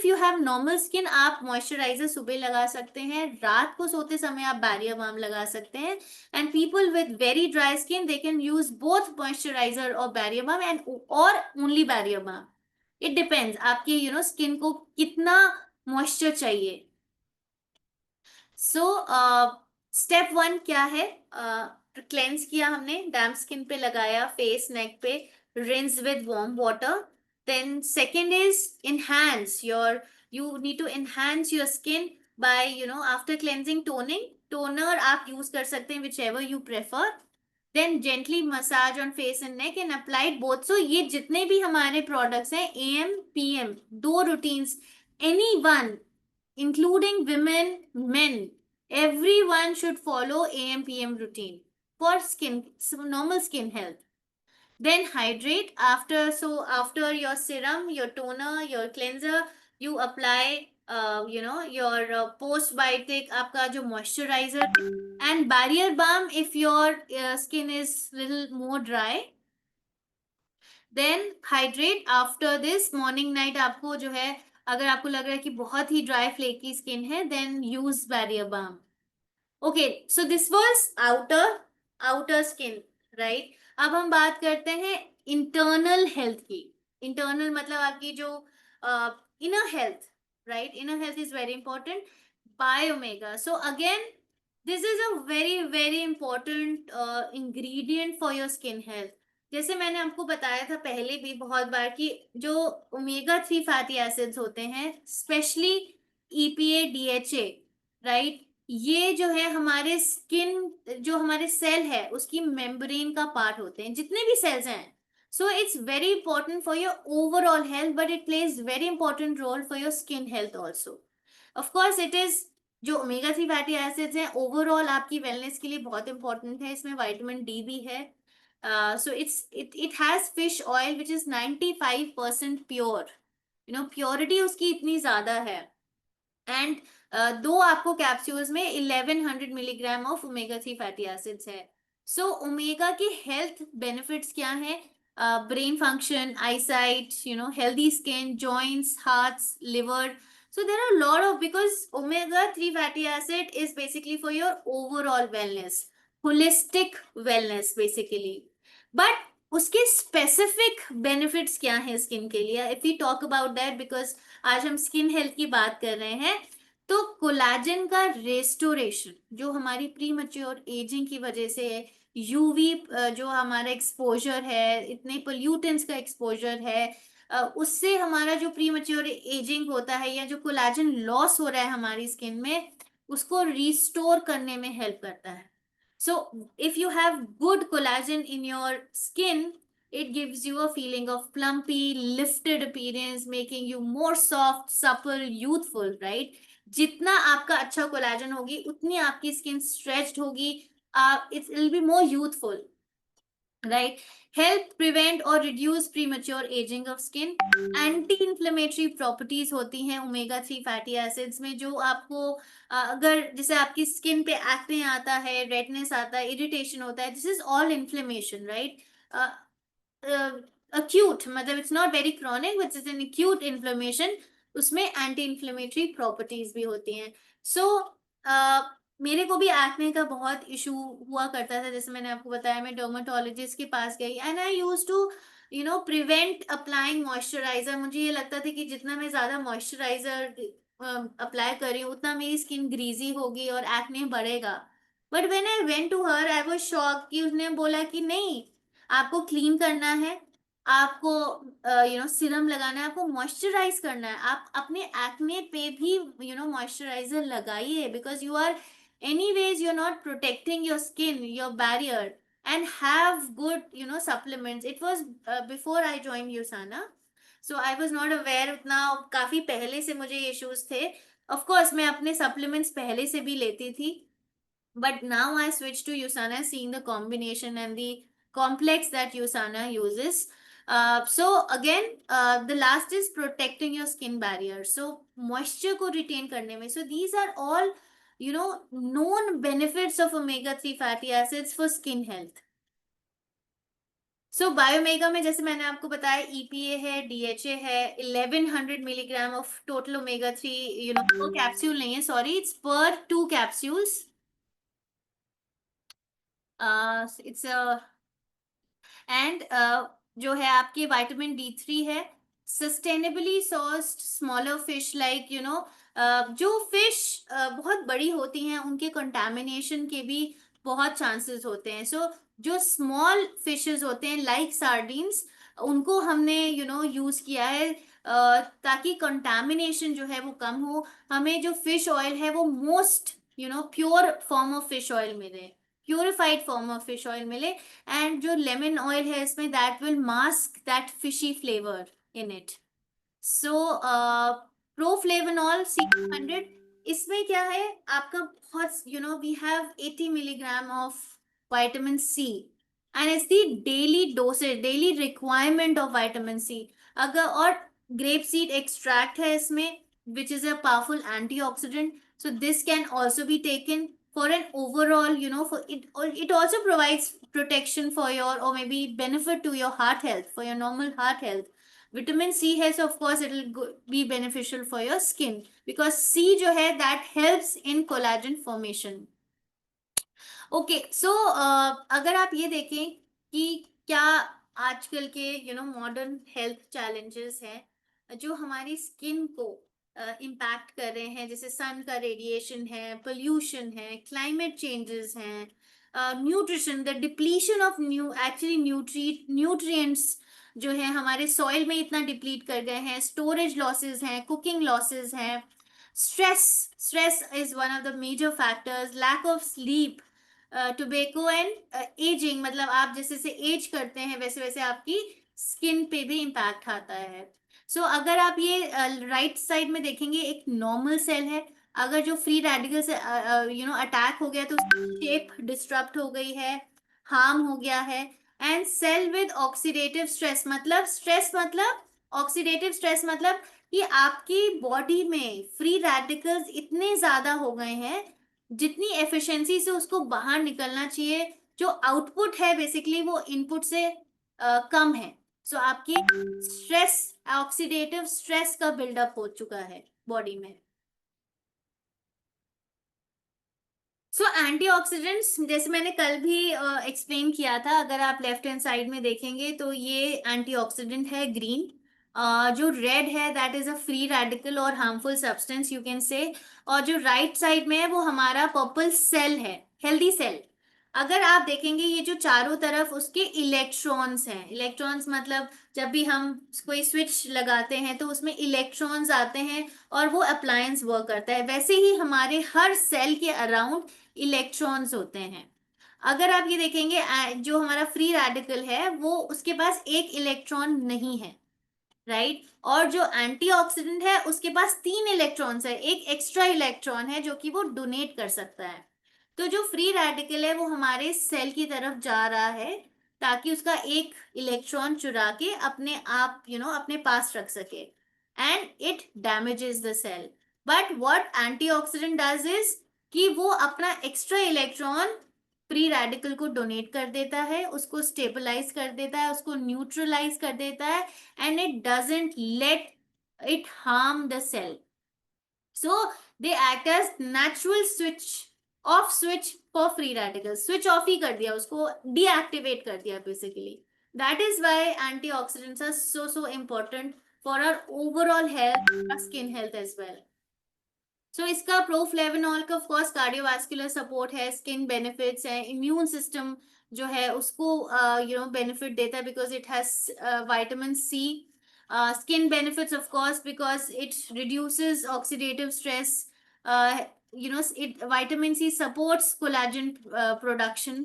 you have normal skin, आप moisturiser सुबह लगा सकते हैं, रात को सोते समय आप बैरियर बाम लगा सकते हैं। And people with very dry skin, they can use both moisturiser और बैरियर बाम, एंड और only barrier balm. It depends आपके स्किन को कितना मॉइस्चर चाहिए। सो स्टेप 1 क्या है? क्लेंस किया हमने, डैम्प स्किन पे लगाया, फेस नेक पे, rinse with warm water. Then second is enhance your, you need to enhance your skin by after cleansing, toning, toner आप यूज कर सकते हैं whichever you prefer। Then gently massage on face and neck and applied both. So ये जितने भी हमारे products हैं, AM PM, 2 routines, any one including women, men, everyone should follow AM PM routine for skin, normal skin health. Then hydrate after. So after your serum, your toner, your cleanser, you apply your postbiotic, आपका जो moisturizer, and barrier balm if your skin is little more dry। Then hydrate after this, morning night आपको जो है, अगर आपको लग रहा है कि बहुत ही ड्राई फ्लेकी स्किन है, then use barrier balm. Okay, so this was outer skin, right? अब हम बात करते हैं इंटरनल हेल्थ की। इंटरनल मतलब आपकी जो inner health, right? Inner health is very important. Biomega, so again this is a very very important ingredient for your skin health. जैसे मैंने आपको बताया था पहले भी बहुत बार कि जो ओमेगा 3 फैटी एसिड्स होते हैं, स्पेशली EPA DHA, राइट? ये जो है हमारे स्किन, जो हमारे सेल है उसकी मेम्ब्रेन का पार्ट होते हैं, जितने भी सेल्स हैं। So it's very important for your overall health, but it plays very important role for your skin health also. Of course it is, जो ओमेगा 3 फैटी एसिड्स हैं ओवरऑल आपकी वेलनेस के लिए बहुत इंपॉर्टेंट है। इसमें विटामिन डी भी है। So it has fish oil which is 95% pure, purity उसकी इतनी ज्यादा है। एंड दो आपको कैप्सूल्स में 1100 milligram of omega 3 fatty acids है। सो ओमेगा की हेल्थ बेनिफिट्स क्या है? brain function, eyesight, healthy skin, joints, hearts, liver. So there are a lot of, because omega 3 fatty acid is basically for your overall wellness, holistic wellness basically. But उसके specific benefits क्या हैं skin के लिए, if you talk about that, because आज हम skin health की बात कर रहे हैं, तो कोलाजन का रेस्टोरेशन जो हमारी प्री मैच्योर एजिंग की वजह से है, यूवी जो हमारा एक्सपोजर है, इतने पोल्यूटेंट्स का एक्सपोजर है, उससे हमारा जो प्री मैच्योर एजिंग होता है या जो कोलाजन लॉस हो रहा है हमारी स्किन में, उसको रिस्टोर करने में हेल्प करता है. So if you have good collagen in your skin, it gives you a feeling of plumpy, lifted appearance, making you more soft, supple, youthful, right? जितना आपका अच्छा कोलाजन होगी उतनी आपकी स्किन स्ट्रेच्ड होगी, it will be more youthful, right? Help prevent or reduce premature aging of skin. Anti inflammatory properties होती हैं omega 3 fatty acids में, जो आपको अगर जैसे आपकी स्किन पे एक्ने आता है, रेडनेस आता है, इरिटेशन होता है, this is all inflammation, right? Acute मतलब it's not very chronic, but it's an acute inflammation, उसमें एंटी इन्फ्लेमेटरी प्रॉपर्टीज भी होती हैं. सो मेरे को भी एक्ने का बहुत इशू हुआ करता था, जैसे मैंने आपको बताया, मैं डर्माटोलॉजिस्ट के पास गई and I used to prevent applying moisturiser. मुझे ये लगता था कि जितना मैं ज्यादा मॉइस्चराइजर अप्लाई कर रही हूँ उतना मेरी स्किन ग्रीजी होगी और एक्ने बढ़ेगा. But when I went to her, I was shock कि उसने बोला कि नहीं, आपको क्लीन करना है, आपको सीरम लगाना है, आपको मॉइस्चराइज करना है, आप अपने एक्ने पे भी मॉइस्चराइजर लगाइए, because you are anyways you're not protecting your skin, your barrier, and have good supplements. It was before I joined USANA, so I was not aware उतना, काफी पहले से मुझे इश्यूज थे. of course मैं अपने supplements पहले से भी लेती थी, but now I switched to USANA, seeing the combination and the complex that USANA uses. So again, the last is protecting your skin barrier. So moisture को retain करने में. So these are all known benefits of omega 3 fatty acids for skin health. सो बायोमेगा में जैसे मैंने आपको बताया, EPA है, DHA है, 1100 मिलीग्राम ऑफ टोटल ओमेगा 3, पर कैप्सूल नहीं है, सॉरी, इट्स पर 2 कैप्सूल्स. इट्स एंड जो है आपकी विटामिन D3 है, sustainably sourced smaller fish, like जो फिश बहुत बड़ी होती हैं उनके कंटामिनेशन के भी बहुत चांसेस होते हैं. सो जो स्मॉल फिशेस होते हैं लाइक सार्डिन्स, उनको हमने यूज किया है ताकि कंटामिनेशन जो है वो कम हो. हमें जो फिश ऑयल है वो most pure form of fish oil मिले, purified form of fish oil मिले. एंड जो लेमन ऑयल है इसमें, that will mask that fishy flavour in it. So Proflavanol C200, इसमें क्या है आपका बहुत, we have 80 milligram of vitamin C, and it's the daily dosage, daily requirement of vitamin C. अगर और ग्रेप सीड एक्सट्रैक्ट है इसमें, which is a powerful antioxidant. So this can also be taken for an overall, for it, or it also provides protection for your, or maybe benefit to your heart health, for your normal heart health. Vitamin C has, of course, it will be beneficial for your skin, because C जो है that helps in collagen formation. Okay, so अगर आप ये देखें कि क्या आजकल के मॉडर्न हेल्थ चैलेंजेस हैं जो हमारी स्किन को इम्पैक्ट कर रहे हैं, जैसे सन का रेडिएशन है, पोल्यूशन है, क्लाइमेट चेंजेस हैं, nutrition, the depletion of actually nutrients जो है हमारे सॉइल में इतना डिप्लीट कर गए हैं, स्टोरेज लॉसेस हैं, कुकिंग लॉसेस हैं, stress is one of the major factors, lack of sleep, tobacco and ageing, मतलब आप जैसे जैसे एज करते हैं वैसे वैसे आपकी स्किन पे भी इम्पैक्ट आता है. सो अगर आप ये राइट साइड में देखेंगे, एक नॉर्मल सेल है, अगर जो फ्री रेडिकल से अटैक हो गया तो उसकी शेप डिस्टर्ब हो गई है, हार्म हो गया है. And cell with oxidative stress मतलब ऑक्सीडेटिव स्ट्रेस मतलब कि आपकी बॉडी में फ्री रेडिकल्स इतने ज्यादा हो गए हैं, जितनी एफिशिएंसी से उसको बाहर निकलना चाहिए, जो आउटपुट है बेसिकली वो इनपुट से कम है। सो आपके स्ट्रेस, ऑक्सीडेटिव स्ट्रेस का बिल्डअप हो चुका है बॉडी में। सो एंटीऑक्सीडेंट्स जैसे मैंने कल भी एक्सप्लेन किया था, अगर आप लेफ्ट हैंड साइड में देखेंगे तो ये एंटीऑक्सीडेंट है ग्रीन। जो रेड है that is a free radical और harmful substance you can say. और जो राइट साइड में है वो हमारा पर्पल सेल है, हेल्दी सेल। अगर आप देखेंगे ये जो चारों तरफ उसके इलेक्ट्रॉन्स हैं, इलेक्ट्रॉन्स मतलब जब भी हम कोई स्विच लगाते हैं तो उसमें इलेक्ट्रॉन्स आते हैं और वो अप्लायंस वर्क करता है। वैसे ही हमारे हर सेल के अराउंड इलेक्ट्रॉन्स होते हैं। अगर आप ये देखेंगे जो हमारा फ्री रेडिकल है वो उसके पास एक इलेक्ट्रॉन नहीं है, राइट। और जो एंटीऑक्सीडेंट है उसके पास तीन इलेक्ट्रॉन्स है, एक एक्स्ट्रा इलेक्ट्रॉन है जो कि वो डोनेट कर सकता है। तो जो फ्री रेडिकल है वो हमारे सेल की तरफ जा रहा है ताकि उसका एक इलेक्ट्रॉन चुरा के अपने आप अपने पास रख सके, and it damages the cell. But what antioxidant does is कि वो अपना एक्स्ट्रा इलेक्ट्रॉन फ्री रेडिकल को डोनेट कर देता है, उसको स्टेबलाइज कर देता है, उसको न्यूट्रलाइज कर देता है, and it doesn't let it harm the cell. So they act as natural switch for free radicals. Switch off ही कर दिया उसको, deactivate कर दिया basically. That is why antioxidants are so important for our overall health, our skin health as well. So इसका proflavanol का of course cardiovascular support है, skin benefits है, immune system जो है उसको बेनिफिट देता है because it has vitamin C. Skin benefits of course because it reduces oxidative stress. It vitamin C supports collagen production.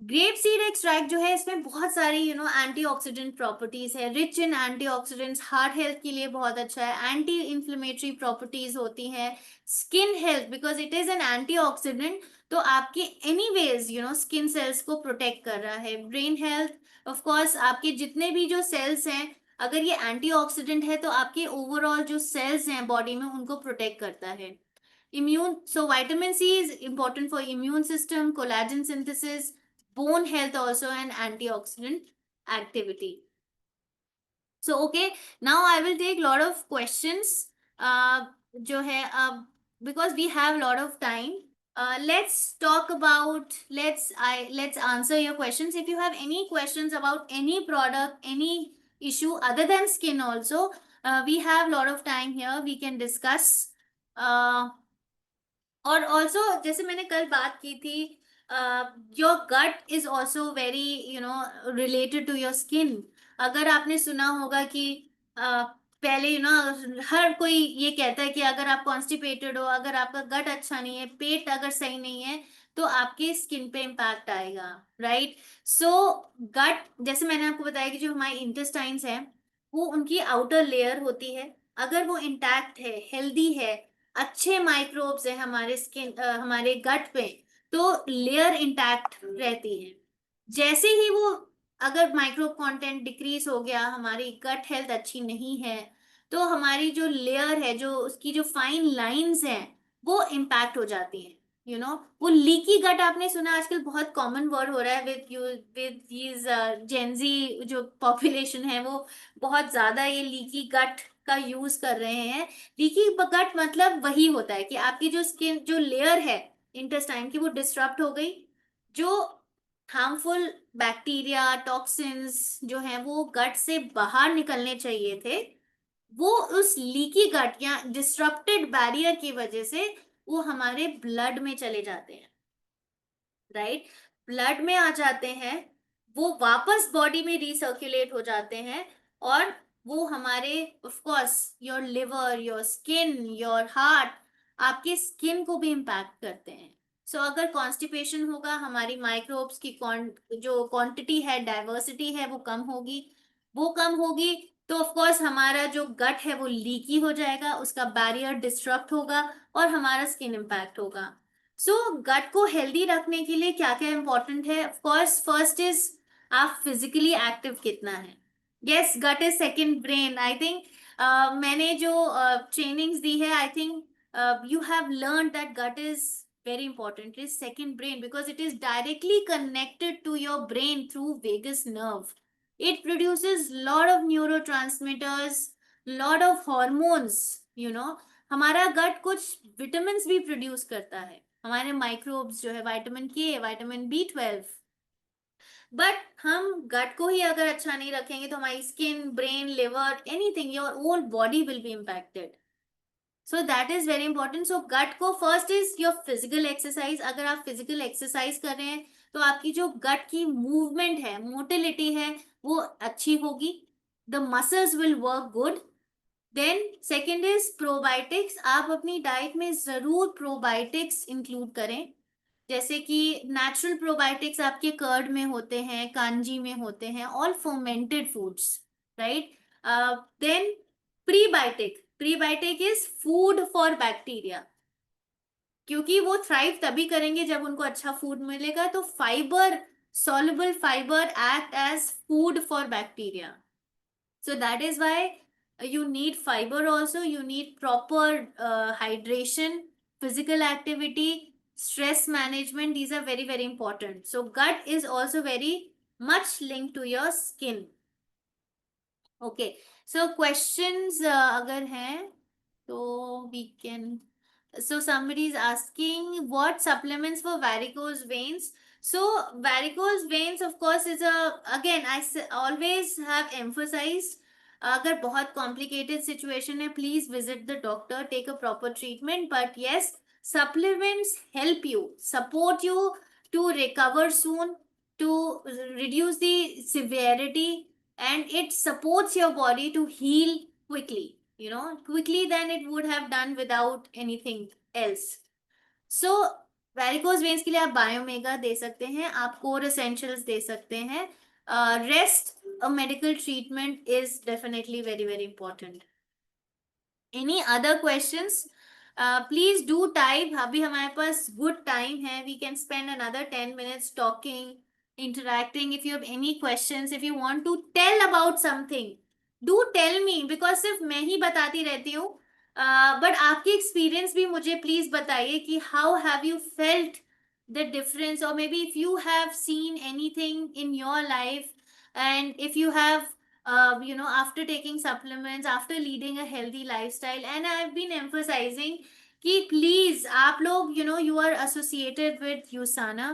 Grape seed extract जो है इसमें बहुत सारी एंटीऑक्सीडेंट प्रॉपर्टीज है, rich in antioxidants, heart health के लिए बहुत अच्छा है, एंटी इंफ्लेमेटरी प्रॉपर्टीज होती हैं, skin health because it is an antioxidant तो आपके एनीवेज स्किन सेल्स को प्रोटेक्ट कर रहा है। ब्रेन हेल्थ, ऑफ कोर्स आपके जितने भी जो सेल्स हैं अगर ये एंटीऑक्सीडेंट है तो आपके ओवरऑल जो सेल्स हैं बॉडी में उनको प्रोटेक्ट करता है। Immune, so vitamin C is important for immune system, collagen synthesis, bone health also, and antioxidant activity. So okay, now I will take lot of questions. जो है अब because we have lot of time, let's talk about let's answer your questions. If you have any questions about any product, any issue other than skin also, we have lot of time here. We can discuss. और also जैसे मैंने कल बात की थी, your gut is also very related to your skin. अगर आपने सुना होगा कि पहले हर कोई ये कहता है कि अगर आप कॉन्स्टिपेटेड हो, अगर आपका गट अच्छा नहीं है, पेट अगर सही नहीं है तो आपके स्किन पे इम्पैक्ट आएगा, राइट। सो गट जैसे मैंने आपको बताया कि जो हमारे इंटेस्टाइन्स हैं वो उनकी आउटर लेयर होती है, अगर वो इंटैक्ट है, हेल्दी है, अच्छे माइक्रोब्स है हमारे स्किन हमारे गट पे, तो लेयर इंटैक्ट रहती है। जैसे ही वो अगर माइक्रोब कंटेंट डिक्रीज हो गया, हमारी गट हेल्थ अच्छी नहीं है, तो हमारी जो लेयर है, जो उसकी जो फाइन लाइंस हैं वो इम्पैक्ट हो जाती हैं। वो लीकी गट आपने सुना, आजकल बहुत कॉमन वर्ड हो रहा है विद दीज जेंजी जो पॉपुलेशन है वो बहुत ज्यादा ये लीकी गट का यूज कर रहे हैं। लीकी गट मतलब वही होता है कि आपकी जो स्किन जो लेयर है इंटेस्टाइन की वो डिस्टर्ब हो गई, जो हार्मफुल बैक्टीरिया टॉक्सिन्स जो हैं वो गट से बाहर निकलने चाहिए थे, वो उस लीकी गट या डिस्टर्प्टेड बैरियर की वजह से वो हमारे ब्लड में चले जाते हैं, राइट। ब्लड में आ जाते हैं, वो वापस बॉडी में रिसर्कुलेट हो जाते हैं, और वो हमारे of course your liver, your skin, your heart, आपके स्किन को भी इम्पैक्ट करते हैं। सो अगर कॉन्स्टिपेशन होगा, हमारी माइक्रोब्स की जो क्वांटिटी है, डाइवर्सिटी है, वो कम होगी। वो कम होगी तो ऑफ कोर्स हमारा जो गट है वो लीकी हो जाएगा, उसका बैरियर डिस्ट्रक्ट होगा और हमारा स्किन इम्पैक्ट होगा। सो गट को हेल्दी रखने के लिए क्या क्या इंपॉर्टेंट है, ऑफ कोर्स फर्स्ट इज आप फिजिकली एक्टिव कितना है। Yes, gut is second brain I think. मैंने जो ट्रेनिंग्स दी है, I think you have learn that gut is very important, is second brain, because it is directly connected to your brain through vagus nerve. It produces lot of neurotransmitters, lot of hormones, you know. हमारा गट कुछ vitamin भी produce करता है, हमारे microbes जो है, vitamin K, vitamin B12। But हम गट को ही अगर अच्छा नहीं रखेंगे तो हमारी skin, brain, liver, anything, your whole body will be impacted. So that is very important. So gut को first is your physical exercise. अगर आप फिजिकल एक्सरसाइज कर रहे हैं तो आपकी जो गट की मूवमेंट है, मोटिलिटी है, वो अच्छी होगी। The muscles will work good. Then second is probiotics. आप अपनी डाइट में जरूर प्रोबायोटिक्स इंक्लूड करें, जैसे कि नेचुरल प्रोबायोटिक्स आपके कर्ड में होते हैं, कांजी में होते हैं, all fermented foods, right. Then prebiotic. Prebiotic is food for bacteria, क्योंकि वो थ्राइव तभी करेंगे जब उनको अच्छा फूड मिलेगा। तो fibre, soluble fiber act as food for bacteria. So that is why you need fiber also. You need proper hydration, physical activity, stress management. These are very, very important. So gut is also very much linked to your skin. Okay. So questions अगर हैं तो we can. So somebody is asking what supplements for varicose veins. So varicose veins of course is a, again always have emphasized, अगर बहुत complicated situation है, please visit the doctor, take a proper treatment. But yes, supplements help you, support you to recover soon, to reduce the severity, and it supports your body to heal quickly, you know, quickly than it would have done without anything else. So varicose veins के लिए आप बायोमेगा दे सकते हैं, आप core essentials दे सकते हैं। Rest a medical treatment is definitely very very important. Any other questions? Please do type. अभी हमारे पास गुड टाइम है, we can spend another 10 minutes talking, interacting. If you have any questions, if you want to tell about something, do tell me, because सिर्फ मैं ही बताती रहती हूँ। But आपकी एक्सपीरियंस भी मुझे प्लीज बताइए कि how have you felt the difference, और maybe if you have seen anything in your life, and if you have after taking supplements, after leading a healthy lifestyle, and I've been emphasizing कि please आप लोग, you are associated with USANA,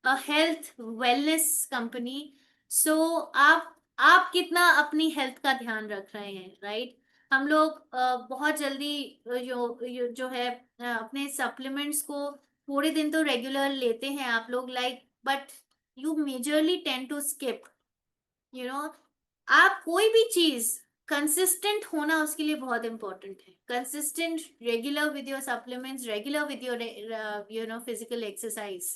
a health wellness company. So आप कितना अपनी health का ध्यान रख रहे हैं, राइट? हम लोग बहुत जल्दी जो है अपने सप्लीमेंट्स को थोड़े दिन तो रेगुलर लेते हैं आप लोग, like, but you majorly tend to skip, you know. आप कोई भी चीज कंसिस्टेंट होना उसके लिए बहुत इंपॉर्टेंट है। Consistent, regular with your supplements, regular with your physical exercise.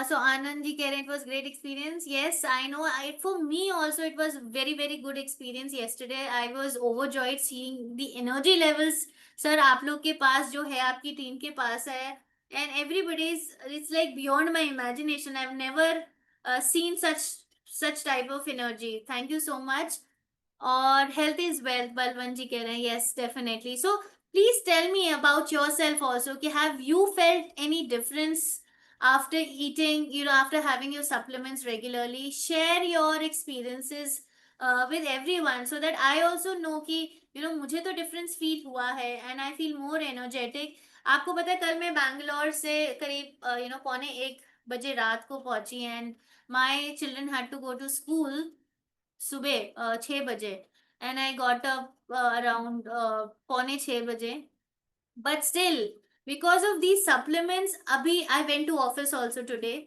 So Anand ji keh rahe, it was great experience. Yes, I know. For me also it was very very good experience yesterday. I was overjoyed seeing the energy levels. Sir, आप लोग के पास जो है, आपकी team के पास है, and everybody's, it's like beyond my imagination. I've never seen such type of energy. Thank you so much. और health is wealth, Balwant ji कह रहे हैं, yes definitely. So please tell me about yourself also, कि have you felt any difference after eating, after having your supplements regularly? Share your experiences with everyone, so that I also know कि मुझे तो difference feel हुआ है, and I feel more energetic. आपको पता है, कल मैं बैंगलोर से करीब 1:45 रात को पहुंची, and my children had to go to school सुबह 6 बजे, and I got up around 5:45 बजे। But still, because of these supplements, abhi I went to office also today,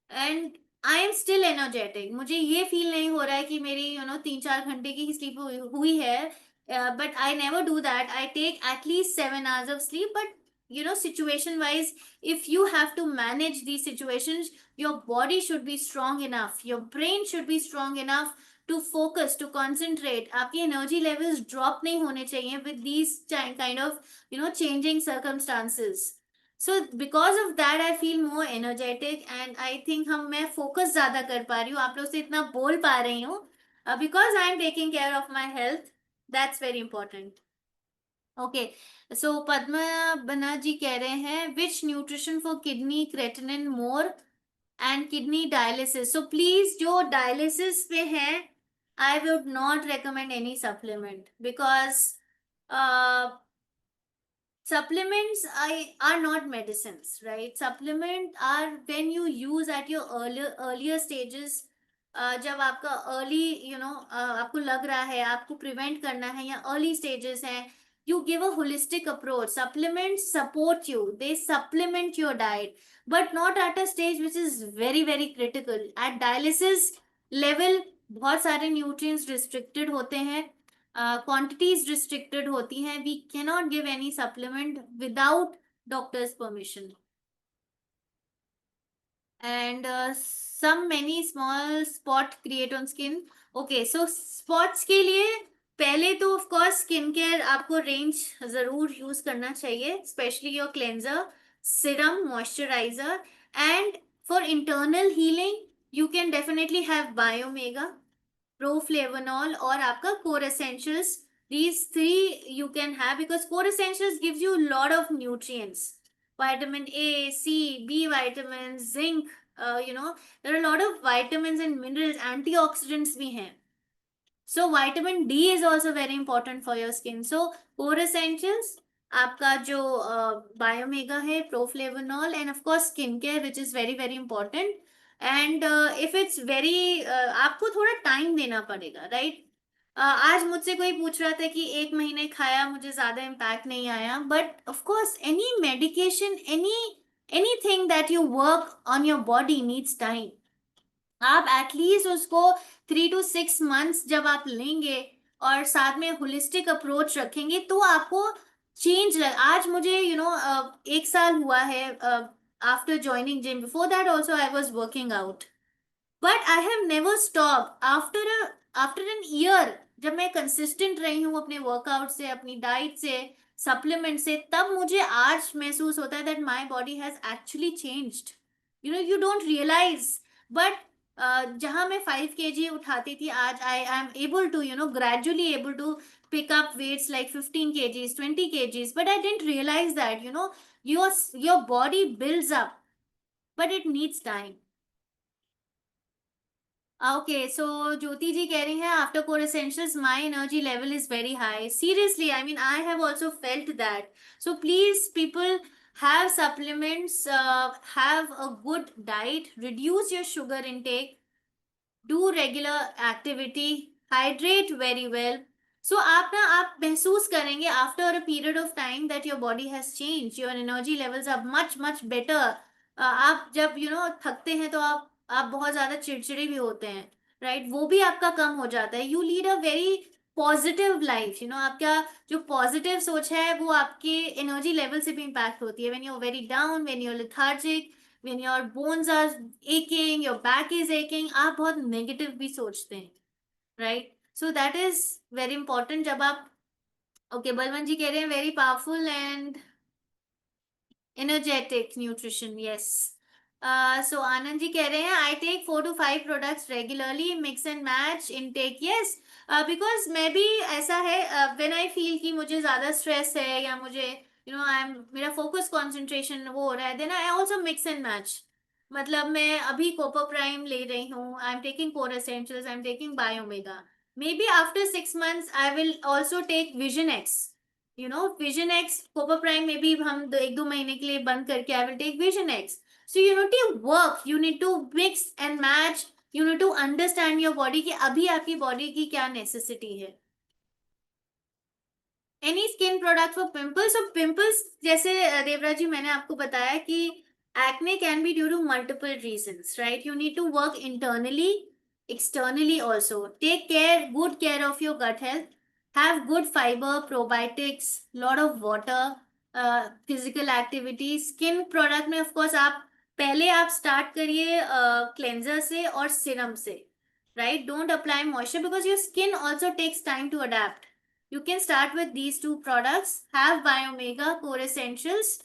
and I am still energetic. मुझे ये feel नहीं हो रहा है कि मेरी 3-4 घंटे की स्लीप हुई है, but I never do that. I take at least 7 hours of sleep. But situation wise, if you have to manage these situations, your body should be strong enough, your brain should be strong enough to focus, to concentrate. आपकी energy levels drop नहीं होने चाहिए with these kind of changing circumstances. So because of that I feel more energetic, and I think मैं focus ज़्यादा कर पा रही हूँ, आप लोग से इतना बोल पा रही हूँ, because I am taking care of my health. That's very important. Okay, so Padma Bana ji कह रहे हैं which nutrition for kidney creatinine more and kidney dialysis. So please जो डायलिसिस पे हैं, I would not recommend any supplement because supplements are not medicines, right? Supplement are when you use at your earlier stages, जब आपका early आपको लग रहा है आपको प्रिवेंट करना है या अर्ली स्टेजेस हैं, you give a holistic approach. Supplements support you, they supplement your diet, but not at a stage which is very very critical. At dialysis level बहुत सारे nutrients restricted होते हैं, quantities restricted होती हैं, we cannot give any supplement without doctor's permission. And some many small spot create on skin. Okay, so spots के लिए पहले तो ऑफ कोर्स स्किन केयर आपको रेंज जरूर यूज करना चाहिए, specially your cleanser, serum, moisturiser, and for internal healing you can definitely have Biomega, Proflavanol और आपका core essentials. These three you can have because core essentials gives you a lot of nutrients, vitamin A, C, B vitamins, zinc, there are a lot of vitamins and minerals, antioxidants भी हैं. So vitamin D is also very important for your skin. So core essentials, आपका जो Biomega है, Proflavanol, and of course skin care which is very very important. And if it's very आपको थोड़ा time देना पड़ेगा, right? आज मुझसे कोई पूछ रहा था कि एक महीने खाया मुझे ज्यादा इम्पैक्ट नहीं आया, but of course any medication, anything that you work on your body needs time. आप एटलीस्ट उसको 3 to 6 months जब आप लेंगे और साथ में होलिस्टिक अप्रोच रखेंगे तो आपको चेंज आज मुझे एक साल हुआ है after joining gym. Before that also I was working out, but I have never stop after an year. जब मैं कंसिस्टेंट रही हूँ अपने वर्कआउट से, अपनी डाइट से, सप्लीमेंट से, तब मुझे आज महसूस होता है that my body has actually changed. You don't realise, but जहां मैं 5 kg उठाती थी, आज I am able to gradually able to pick up weights like 15 kgs, 20 kgs, but I didn't realize that your body builds up, but it needs time. Okay, so Jyoti ji कह रही हैं after core essentials my energy level is very high. Seriously, I mean I have also felt that. So please people have supplements, have a good diet, reduce your sugar intake, do regular activity, hydrate very well. So आप महसूस करेंगे after a period of time that your body has changed, your energy levels are much much better. आप जब थकते हैं तो आप बहुत ज्यादा चिड़चिड़े भी होते हैं, राइट? वो भी आपका कम हो जाता है. You lead a very positive life. आपका जो पॉजिटिव सोच है वो आपके एनर्जी लेवल से भी इम्पैक्ट होती है. When you are very down, when you are lethargic, when your bones are aching, your back is aching, आप बहुत नेगेटिव भी सोचते हैं, right? So that is very important. जब आप ओके, बलवंत जी कह रहे हैं very powerful and energetic nutrition, yes. So Anand ji कह रहे हैं I take 4 to 5 products regularly, mix and match intake. Yes, because मैं भी ऐसा है, व्हेन आई फील कि मुझे ज्यादा स्ट्रेस है या मुझे आई एम मेरा फोकस कंसंट्रेशन वो हो रहा है, then I also mix and match. मतलब मैं अभी कोपो प्राइम ले रही हूँ, I am taking core essentials, I am taking Biomega. Maybe after 6 months I will also take vision X. Vision X, कोपो प्राइम में भी हम 1-2 महीने के लिए बंद करके I will take vision X. So you need to work, you need to mix and match, you need to understand your body कि अभी आपकी बॉडी की क्या नेसेसिटी है. Any skin product for pimples. और पिंपल्स जैसे देवराज जी मैंने आपको बताया कि acne can be due to multiple reasons, right? You need to work internally, externally also. Take good care of your gut health. Have good fiber, probiotics, lot of water, physical activity. Skin product में of course पहले आप start करिए cleanser से और serum से, right? Don't apply moisture because your skin also takes time to adapt. You can start with these 2 products. Have Biomega Core Essentials,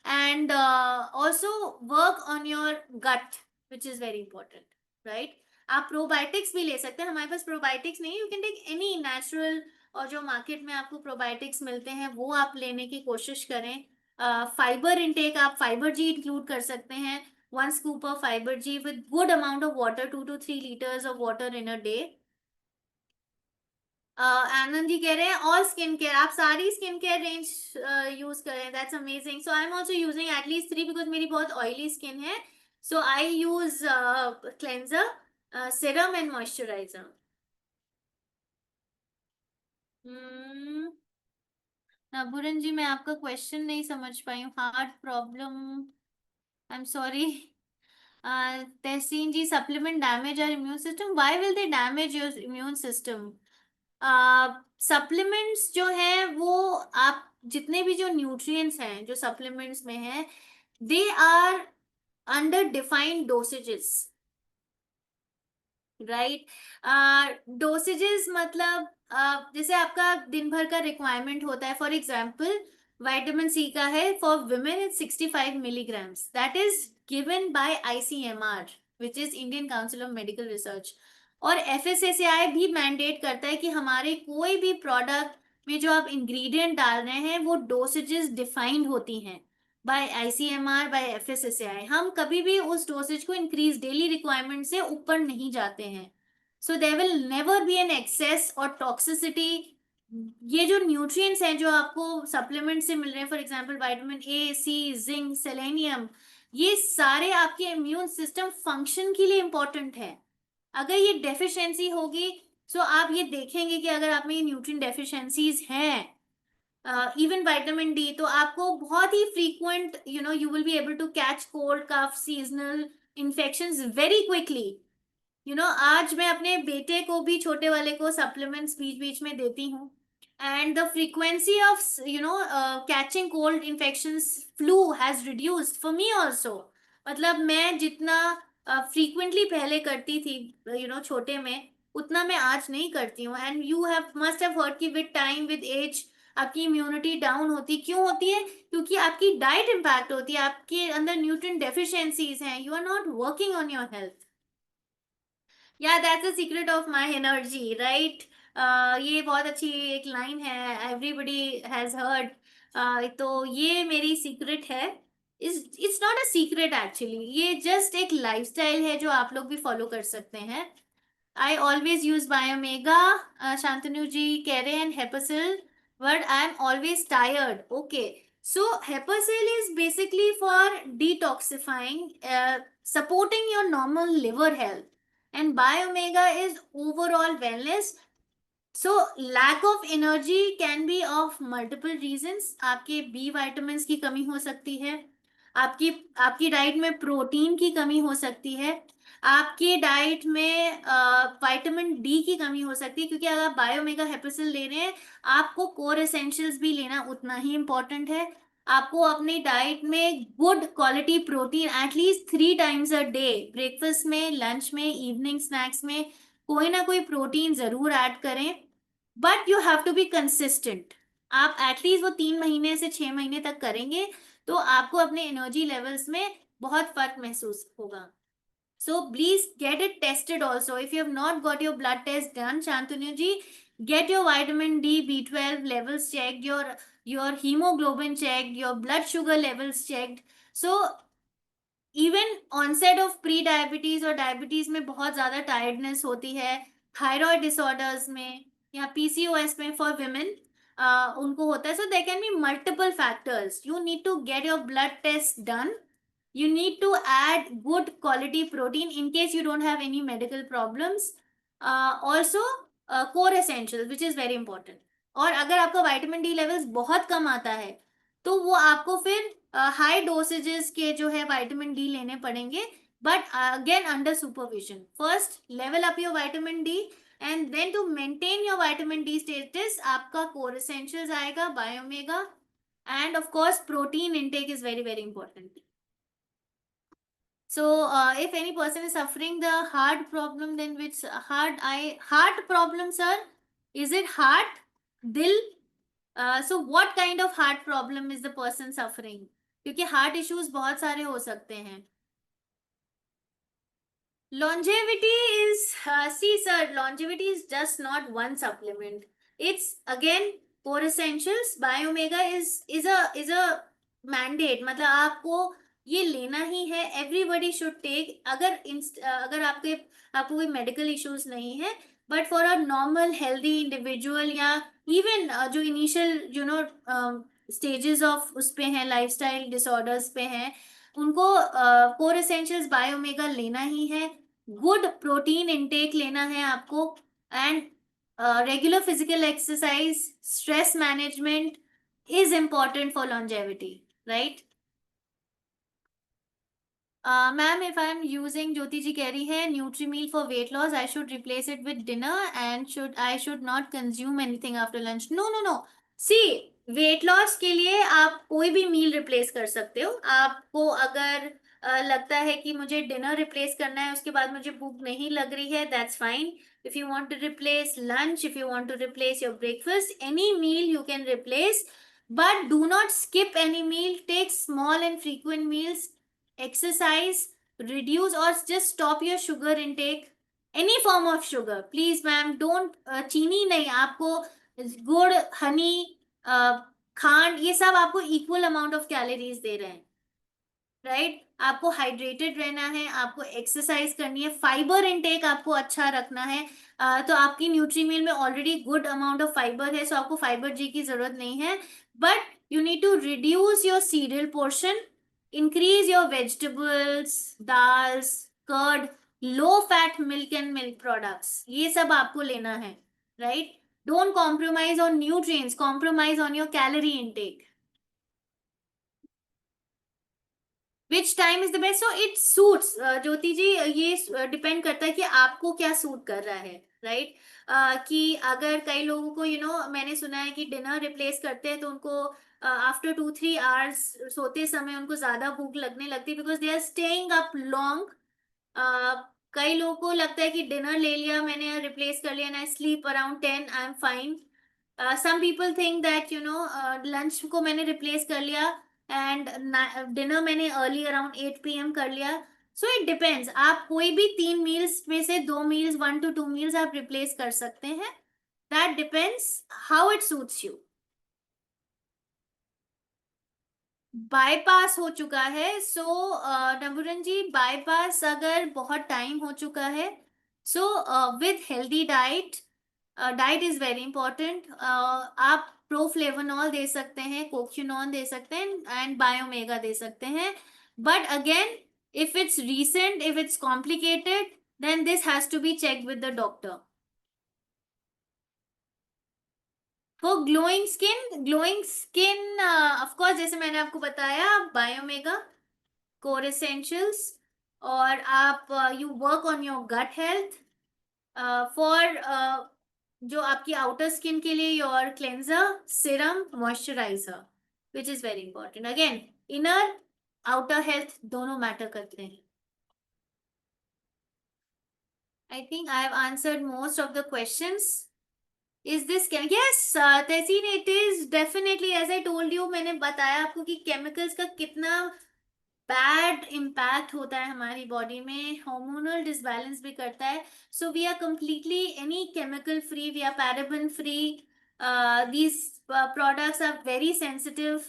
and also work on your gut, which is very important, right? आप probiotics भी ले सकते हैं. हमारे पास probiotics नहीं है, you can take any natural और जो मार्केट में आपको प्रोबायोटिक्स मिलते हैं वो आप लेने की कोशिश करें। फाइबर इनटेक, आप फाइबर जी इंक्लूड कर सकते हैं, 1 scoop of fiber G with good amount of water, 2 to 3 liters of water in a day। आनंद जी कह रहे हैं ऑल स्किन केयर, आप सारी स्किन केयर रेंज यूज करें, that's amazing. So I am also using at least 3 because मेरी बहुत oily skin है। So I use cleanser, serum and moisturiser. नबुरन जी, मैं आपका क्वेश्चन नहीं समझ पाई हूँ। Heart problem, I am sorry. Tahseen ji, supplement damage our immune system, why will they damage your immune system? Supplements जो है वो, आप जितने भी जो न्यूट्रिएंट्स हैं जो सप्लीमेंट्स में हैं, they are under defined dosages, right. Dosages मतलब जैसे आपका दिन भर का रिक्वायरमेंट होता है, फॉर एग्जांपल विटामिन सी का है for women is 65 milligrams, that is given by ICMR, which is Indian council of medical research. और एफएसएसएआई भी मैंडेट करता है कि हमारे कोई भी प्रोडक्ट में जो आप इंग्रेडिएंट डाल रहे हैं वो डोसेजेस डिफाइंड होती हैं बाय आईसीएमआर, बाय एफएसएसएआई। हम कभी भी उस डोसेज को इंक्रीज डेली रिक्वायरमेंट से ऊपर नहीं जाते हैं। So there will never be an excess और टॉक्सिसिटी। ये जो न्यूट्रिएंट्स हैं जो आपको सप्लीमेंट से मिल रहे हैं, for example vitamin A, C, zinc, selenium, ये सारे आपके इम्यून सिस्टम फंक्शन के लिए इंपॉर्टेंट है। अगर ये डेफिशिएंसी होगी, तो आप ये देखेंगे कि अगर आप में ये न्यूट्रिएंट डेफिशिएंसीज हैं, इवन विटामिन डी, तो आपको बहुत ही frequent, you will be able to catch cold, cough, seasonal infections very quickly. आज मैं अपने बेटे को भी, छोटे वाले को, सप्लीमेंट्स बीच बीच में देती हूँ, and the frequency of catching cold infections, flu has reduced for me also. मतलब मैं जितना फ्रीक्वेंटली पहले करती थी छोटे में, उतना मैं आज नहीं करती हूँ। And you have must have heard कि विद टाइम, विद एज, आपकी इम्यूनिटी डाउन होती, क्यों होती है? क्योंकि आपकी डाइट इम्पैक्ट होती है, आपके अंदर न्यूट्रिएंट डेफिशिएंसीज हैं, you are not working on your health. या that's the secret of my energy, right. ये बहुत अच्छी एक लाइन है, एवरीबडी हैज हर्ड। तो ये मेरी सीक्रेट है। It's not a secret actually, ये जस्ट एक लाइफस्टाइल है जो आप लोग भी फॉलो कर सकते हैं। I always use Biomega, Shantanu ji, Kere and Hepasil, but I'm always tired. Okay. So Hepasil is basically for detoxifying, supporting your normal liver health. And Biomega is overall wellness. So lack of energy can be of multiple reasons. आपके B vitamin की कमी हो सकती है, आपकी आपकी diet में protein की कमी हो सकती है, आपकी डाइट में विटामिन डी की कमी हो सकती है, क्योंकि अगर आप बायोमेगा हेपेसिल ले रहे हैं, आपको कोर एसेंशियल्स भी लेना उतना ही इंपॉर्टेंट है। आपको अपनी डाइट में good quality protein at least 3 times a day, breakfast में, लंच में, इवनिंग स्नैक्स में, कोई ना कोई प्रोटीन जरूर ऐड करें। But you have to be consistent. आप एटलीस्ट वो 3 महीने से 6 महीने तक करेंगे तो आपको अपने एनर्जी लेवल्स में बहुत फर्क महसूस होगा। So please get it tested also. If you have not got your blood test done, Shantanu ji, get your vitamin D, B12 levels checked, your hemoglobin checked, your blood sugar levels checked। So even onset of pre diabetes और diabetes में बहुत ज्यादा tiredness होती है, thyroid disorders में या PCOS में for women उनको होता है। So there can be multiple factors, you need to get your blood test done, you need to add good quality protein in case you don't have any medical problems। Also core essentials which is very important। और अगर आपका vitamin D levels बहुत कम आता है तो वो आपको फिर हाई डोसेजेस के जो है विटामिन डी लेने पड़ेंगे, but again under supervision. First level up your vitamin D and then to maintain your vitamin D status आपका कोर एसेंशियल्स आएगा, Biomega, and of course protein intake is very very important. So, if any person is suffering the heart problem, then which heart problem, sir? Is it heart, dil? So, what kind of heart problem is the person suffering? क्योंकि heart issues बहुत सारे हो सकते हैं। Longevity is, see, sir, longevity is just not one supplement. It's again core essentials. Biomega is a mandate, मतलब आपको ये लेना ही है, एवरीबडी शुड टेक। अगर आपको कोई मेडिकल इश्यूज नहीं है, but for a normal healthy individual, या इवन जो इनिशियल स्टेजेस ऑफ उस पे हैं, लाइफस्टाइल डिसऑर्डर्स पे हैं, उनको कोर एसेंशियल्स बायोमेगा लेना ही है। गुड प्रोटीन इनटेक लेना है आपको, and regular physical exercise, stress management is important for longevity, right? Ma'am, if I am using, Jyoti ji कह रही है nutri meal for weight loss, I should replace it with dinner and I should not consume anything after lunch. No no no, see, weight loss के लिए आप कोई भी मील replace कर सकते हो। आपको अगर लगता है कि मुझे डिनर रिप्लेस करना है, उसके बाद मुझे भूख नहीं लग रही है, that's fine. If you want to replace lunch, if you want to replace your breakfast, any meal you can replace, but do not skip any meal. Take small and frequent meals, exercise, reduce or just stop your sugar intake, any form of sugar, please ma'am, don't चीनी नहीं, आपको गुड़, हनी, खांड, ये सब आपको equal amount of calories दे रहे हैं, राइट? आपको हाइड्रेटेड रहना है, आपको एक्सरसाइज करनी है, फाइबर इनटेक आपको अच्छा रखना है। तो आपकी न्यूट्री मील में already good amount of fibre है, सो आपको फाइबर जी की जरूरत नहीं है, but you need to reduce your cereal portion, increase your vegetables, dals, curd, low fat milk and milk products, ये सब आपको लेना है, right? Don't compromise on nutrients, compromise on your calorie intake. Which time is the best? So it suits, Jyoti ji, ये depend करता है कि आपको क्या सूट कर रहा है, राइट? कि अगर कई लोगों को मैंने सुना है कि डिनर रिप्लेस करते हैं तो उनको आफ्टर 2-3 आवर्स सोते समय उनको ज्यादा भूख लगने लगती है, because they are staying up long. कई लोगों को लगता है कि डिनर ले लिया मैंने, रिप्लेस कर लिया, and I sleep around 10, I am fine. some people think that lunch को मैंने रिप्लेस कर लिया एंड डिनर मैंने अर्ली अराउंड 8 PM कर लिया। सो इट डिपेंड्स, आप कोई भी 3 मील्स में से 2 मील्स, 1 to 2 मील्स आप रिप्लेस कर सकते हैं। That depends how it suits you. Bypass हो चुका है, सो नबुरन जी, बाईपास अगर बहुत टाइम हो चुका है, so with healthy diet, diet is very important. आप प्रोफ्लेवनॉल दे सकते हैं, कोक्यूनॉन दे सकते हैं, एंड बायोमेगा दे सकते हैं, but again, if it's recent, if it's complicated, then this has to be check with the doctor. वो ग्लोइंग स्किन, ऑफ कोर्स, जैसे मैंने आपको बताया, बायोमेगा, कोर एसेंशियल्स, और आप you work on your gut health, for जो आपकी outer skin के लिए your cleanser, serum, moisturiser, which is very important. Again, inner outer health दोनों मैटर करते हैं। I think I have answered most of the questions. Is this yes, Tahseen, it is definitely, as I told you, मैंने बताया आपको कि chemicals का कितना bad impact होता है हमारी बॉडी में, हार्मोनल डिसबैलेंस भी करता है। So we are completely any chemical free, we are paraben free, these products are very sensitive,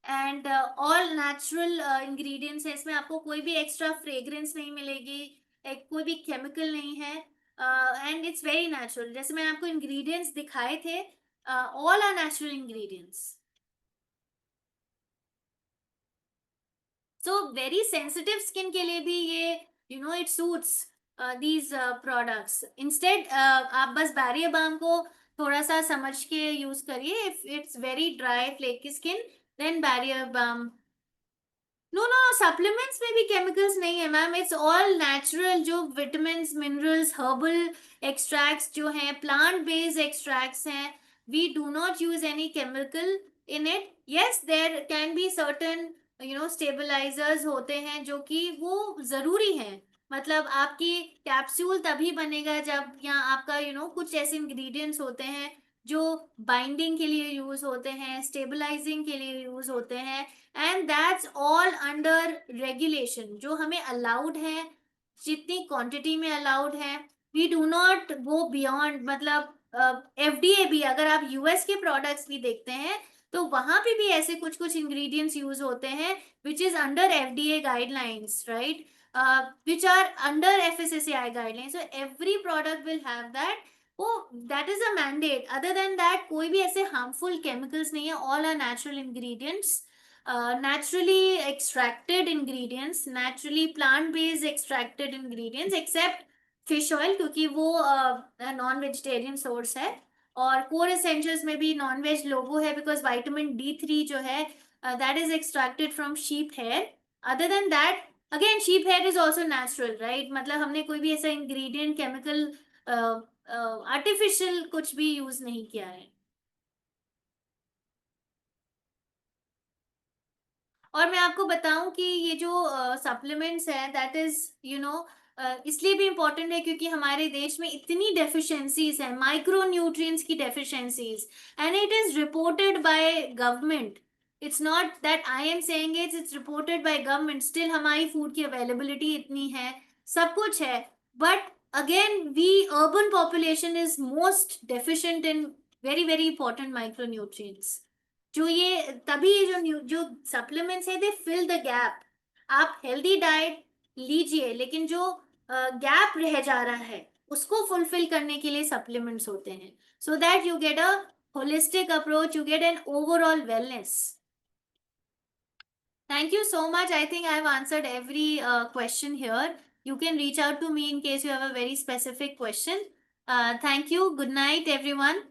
and all natural ingredients है, इसमें आपको कोई भी एक्स्ट्रा फ्रेग्रेंस नहीं मिलेगी, कोई भी केमिकल नहीं है, एंड इट्स वेरी नेचुरल। जैसे मैंने आपको इंग्रेडिएंट्स दिखाए थे, all are natural ingredients. So very sensitive skin के लिए भी ये it suits these products. Instead आप बस बैरियर बाम को थोड़ा सा समझ के यूज करिए। If it's very dry flaky skin, then barrier balm. No no, supplements में भी केमिकल्स नहीं है मैम, इट्स ऑल नेचुरल। जो विटामिन, मिनरल्स, हर्बल एक्सट्रैक्ट्स जो हैं, प्लांट बेस्ड एक्सट्रैक्ट्स हैं, we do not use any chemical in it. Yes, there can be certain stabilisers होते हैं जो कि वो जरूरी हैं, मतलब आपकी कैप्सूल तभी बनेगा जब, या आपका कुछ ऐसे इंग्रेडिएंट्स होते हैं जो बाइंडिंग के लिए यूज होते हैं, स्टेबलाइजिंग के लिए यूज होते हैं, and that's all under regulation, जो हमें अलाउड है, जितनी क्वांटिटी में अलाउड है। We do not go beyond, मतलब एफडीए भी, अगर आप यूएस के प्रोडक्ट्स भी देखते हैं तो वहां पे भी ऐसे कुछ कुछ इंग्रेडिएंट्स यूज होते हैं which is under FDA guidelines, right, which are under FSSAI guidelines, so every product will have that, वो that is a mandate. Other than that कोई भी ऐसे हार्मफुल केमिकल्स नहीं है, all are natural ingredients, naturally extracted ingredients, naturally plant based extracted ingredients, except fish oil, क्योंकि वो non vegetarian source है। और कोर एसेंशियल्स में भी नॉन वेज लोगो है, बिकॉज विटामिन D3 जो है that is extracted from sheep hair. Other than that again sheep hair is also natural, right, मतलब हमने कोई भी ऐसा इंग्रेडिएंट केमिकल आर्टिफिशियल कुछ भी यूज नहीं किया है। और मैं आपको बताऊं कि ये जो सप्लीमेंट्स है दैट इज यू नो इसलिए भी इम्पोर्टेंट है क्योंकि हमारे देश में इतनी डेफिशिएंसीज हैं, माइक्रो न्यूट्रिएंट्स की deficiencies, and it is reported by government. It's not that I am saying it's reported by government. Still हमारी फूड की अवेलेबिलिटी इतनी है, सब कुछ है, but again we urban population is most deficient in very very important micro nutrients. जो ये तभी ये जो सप्लीमेंट्स है दे फिल द गैप। आप हेल्दी डाइट लीजिए, लेकिन जो गैप रह जा रहा है उसको फुलफिल करने के लिए सप्लीमेंट्स होते हैं, so that you get a holistic approach, you get an overall wellness. Thank you so much. I think I have answered every question here. You can reach out to me in case you have a very specific question. Thank you. Good night, everyone.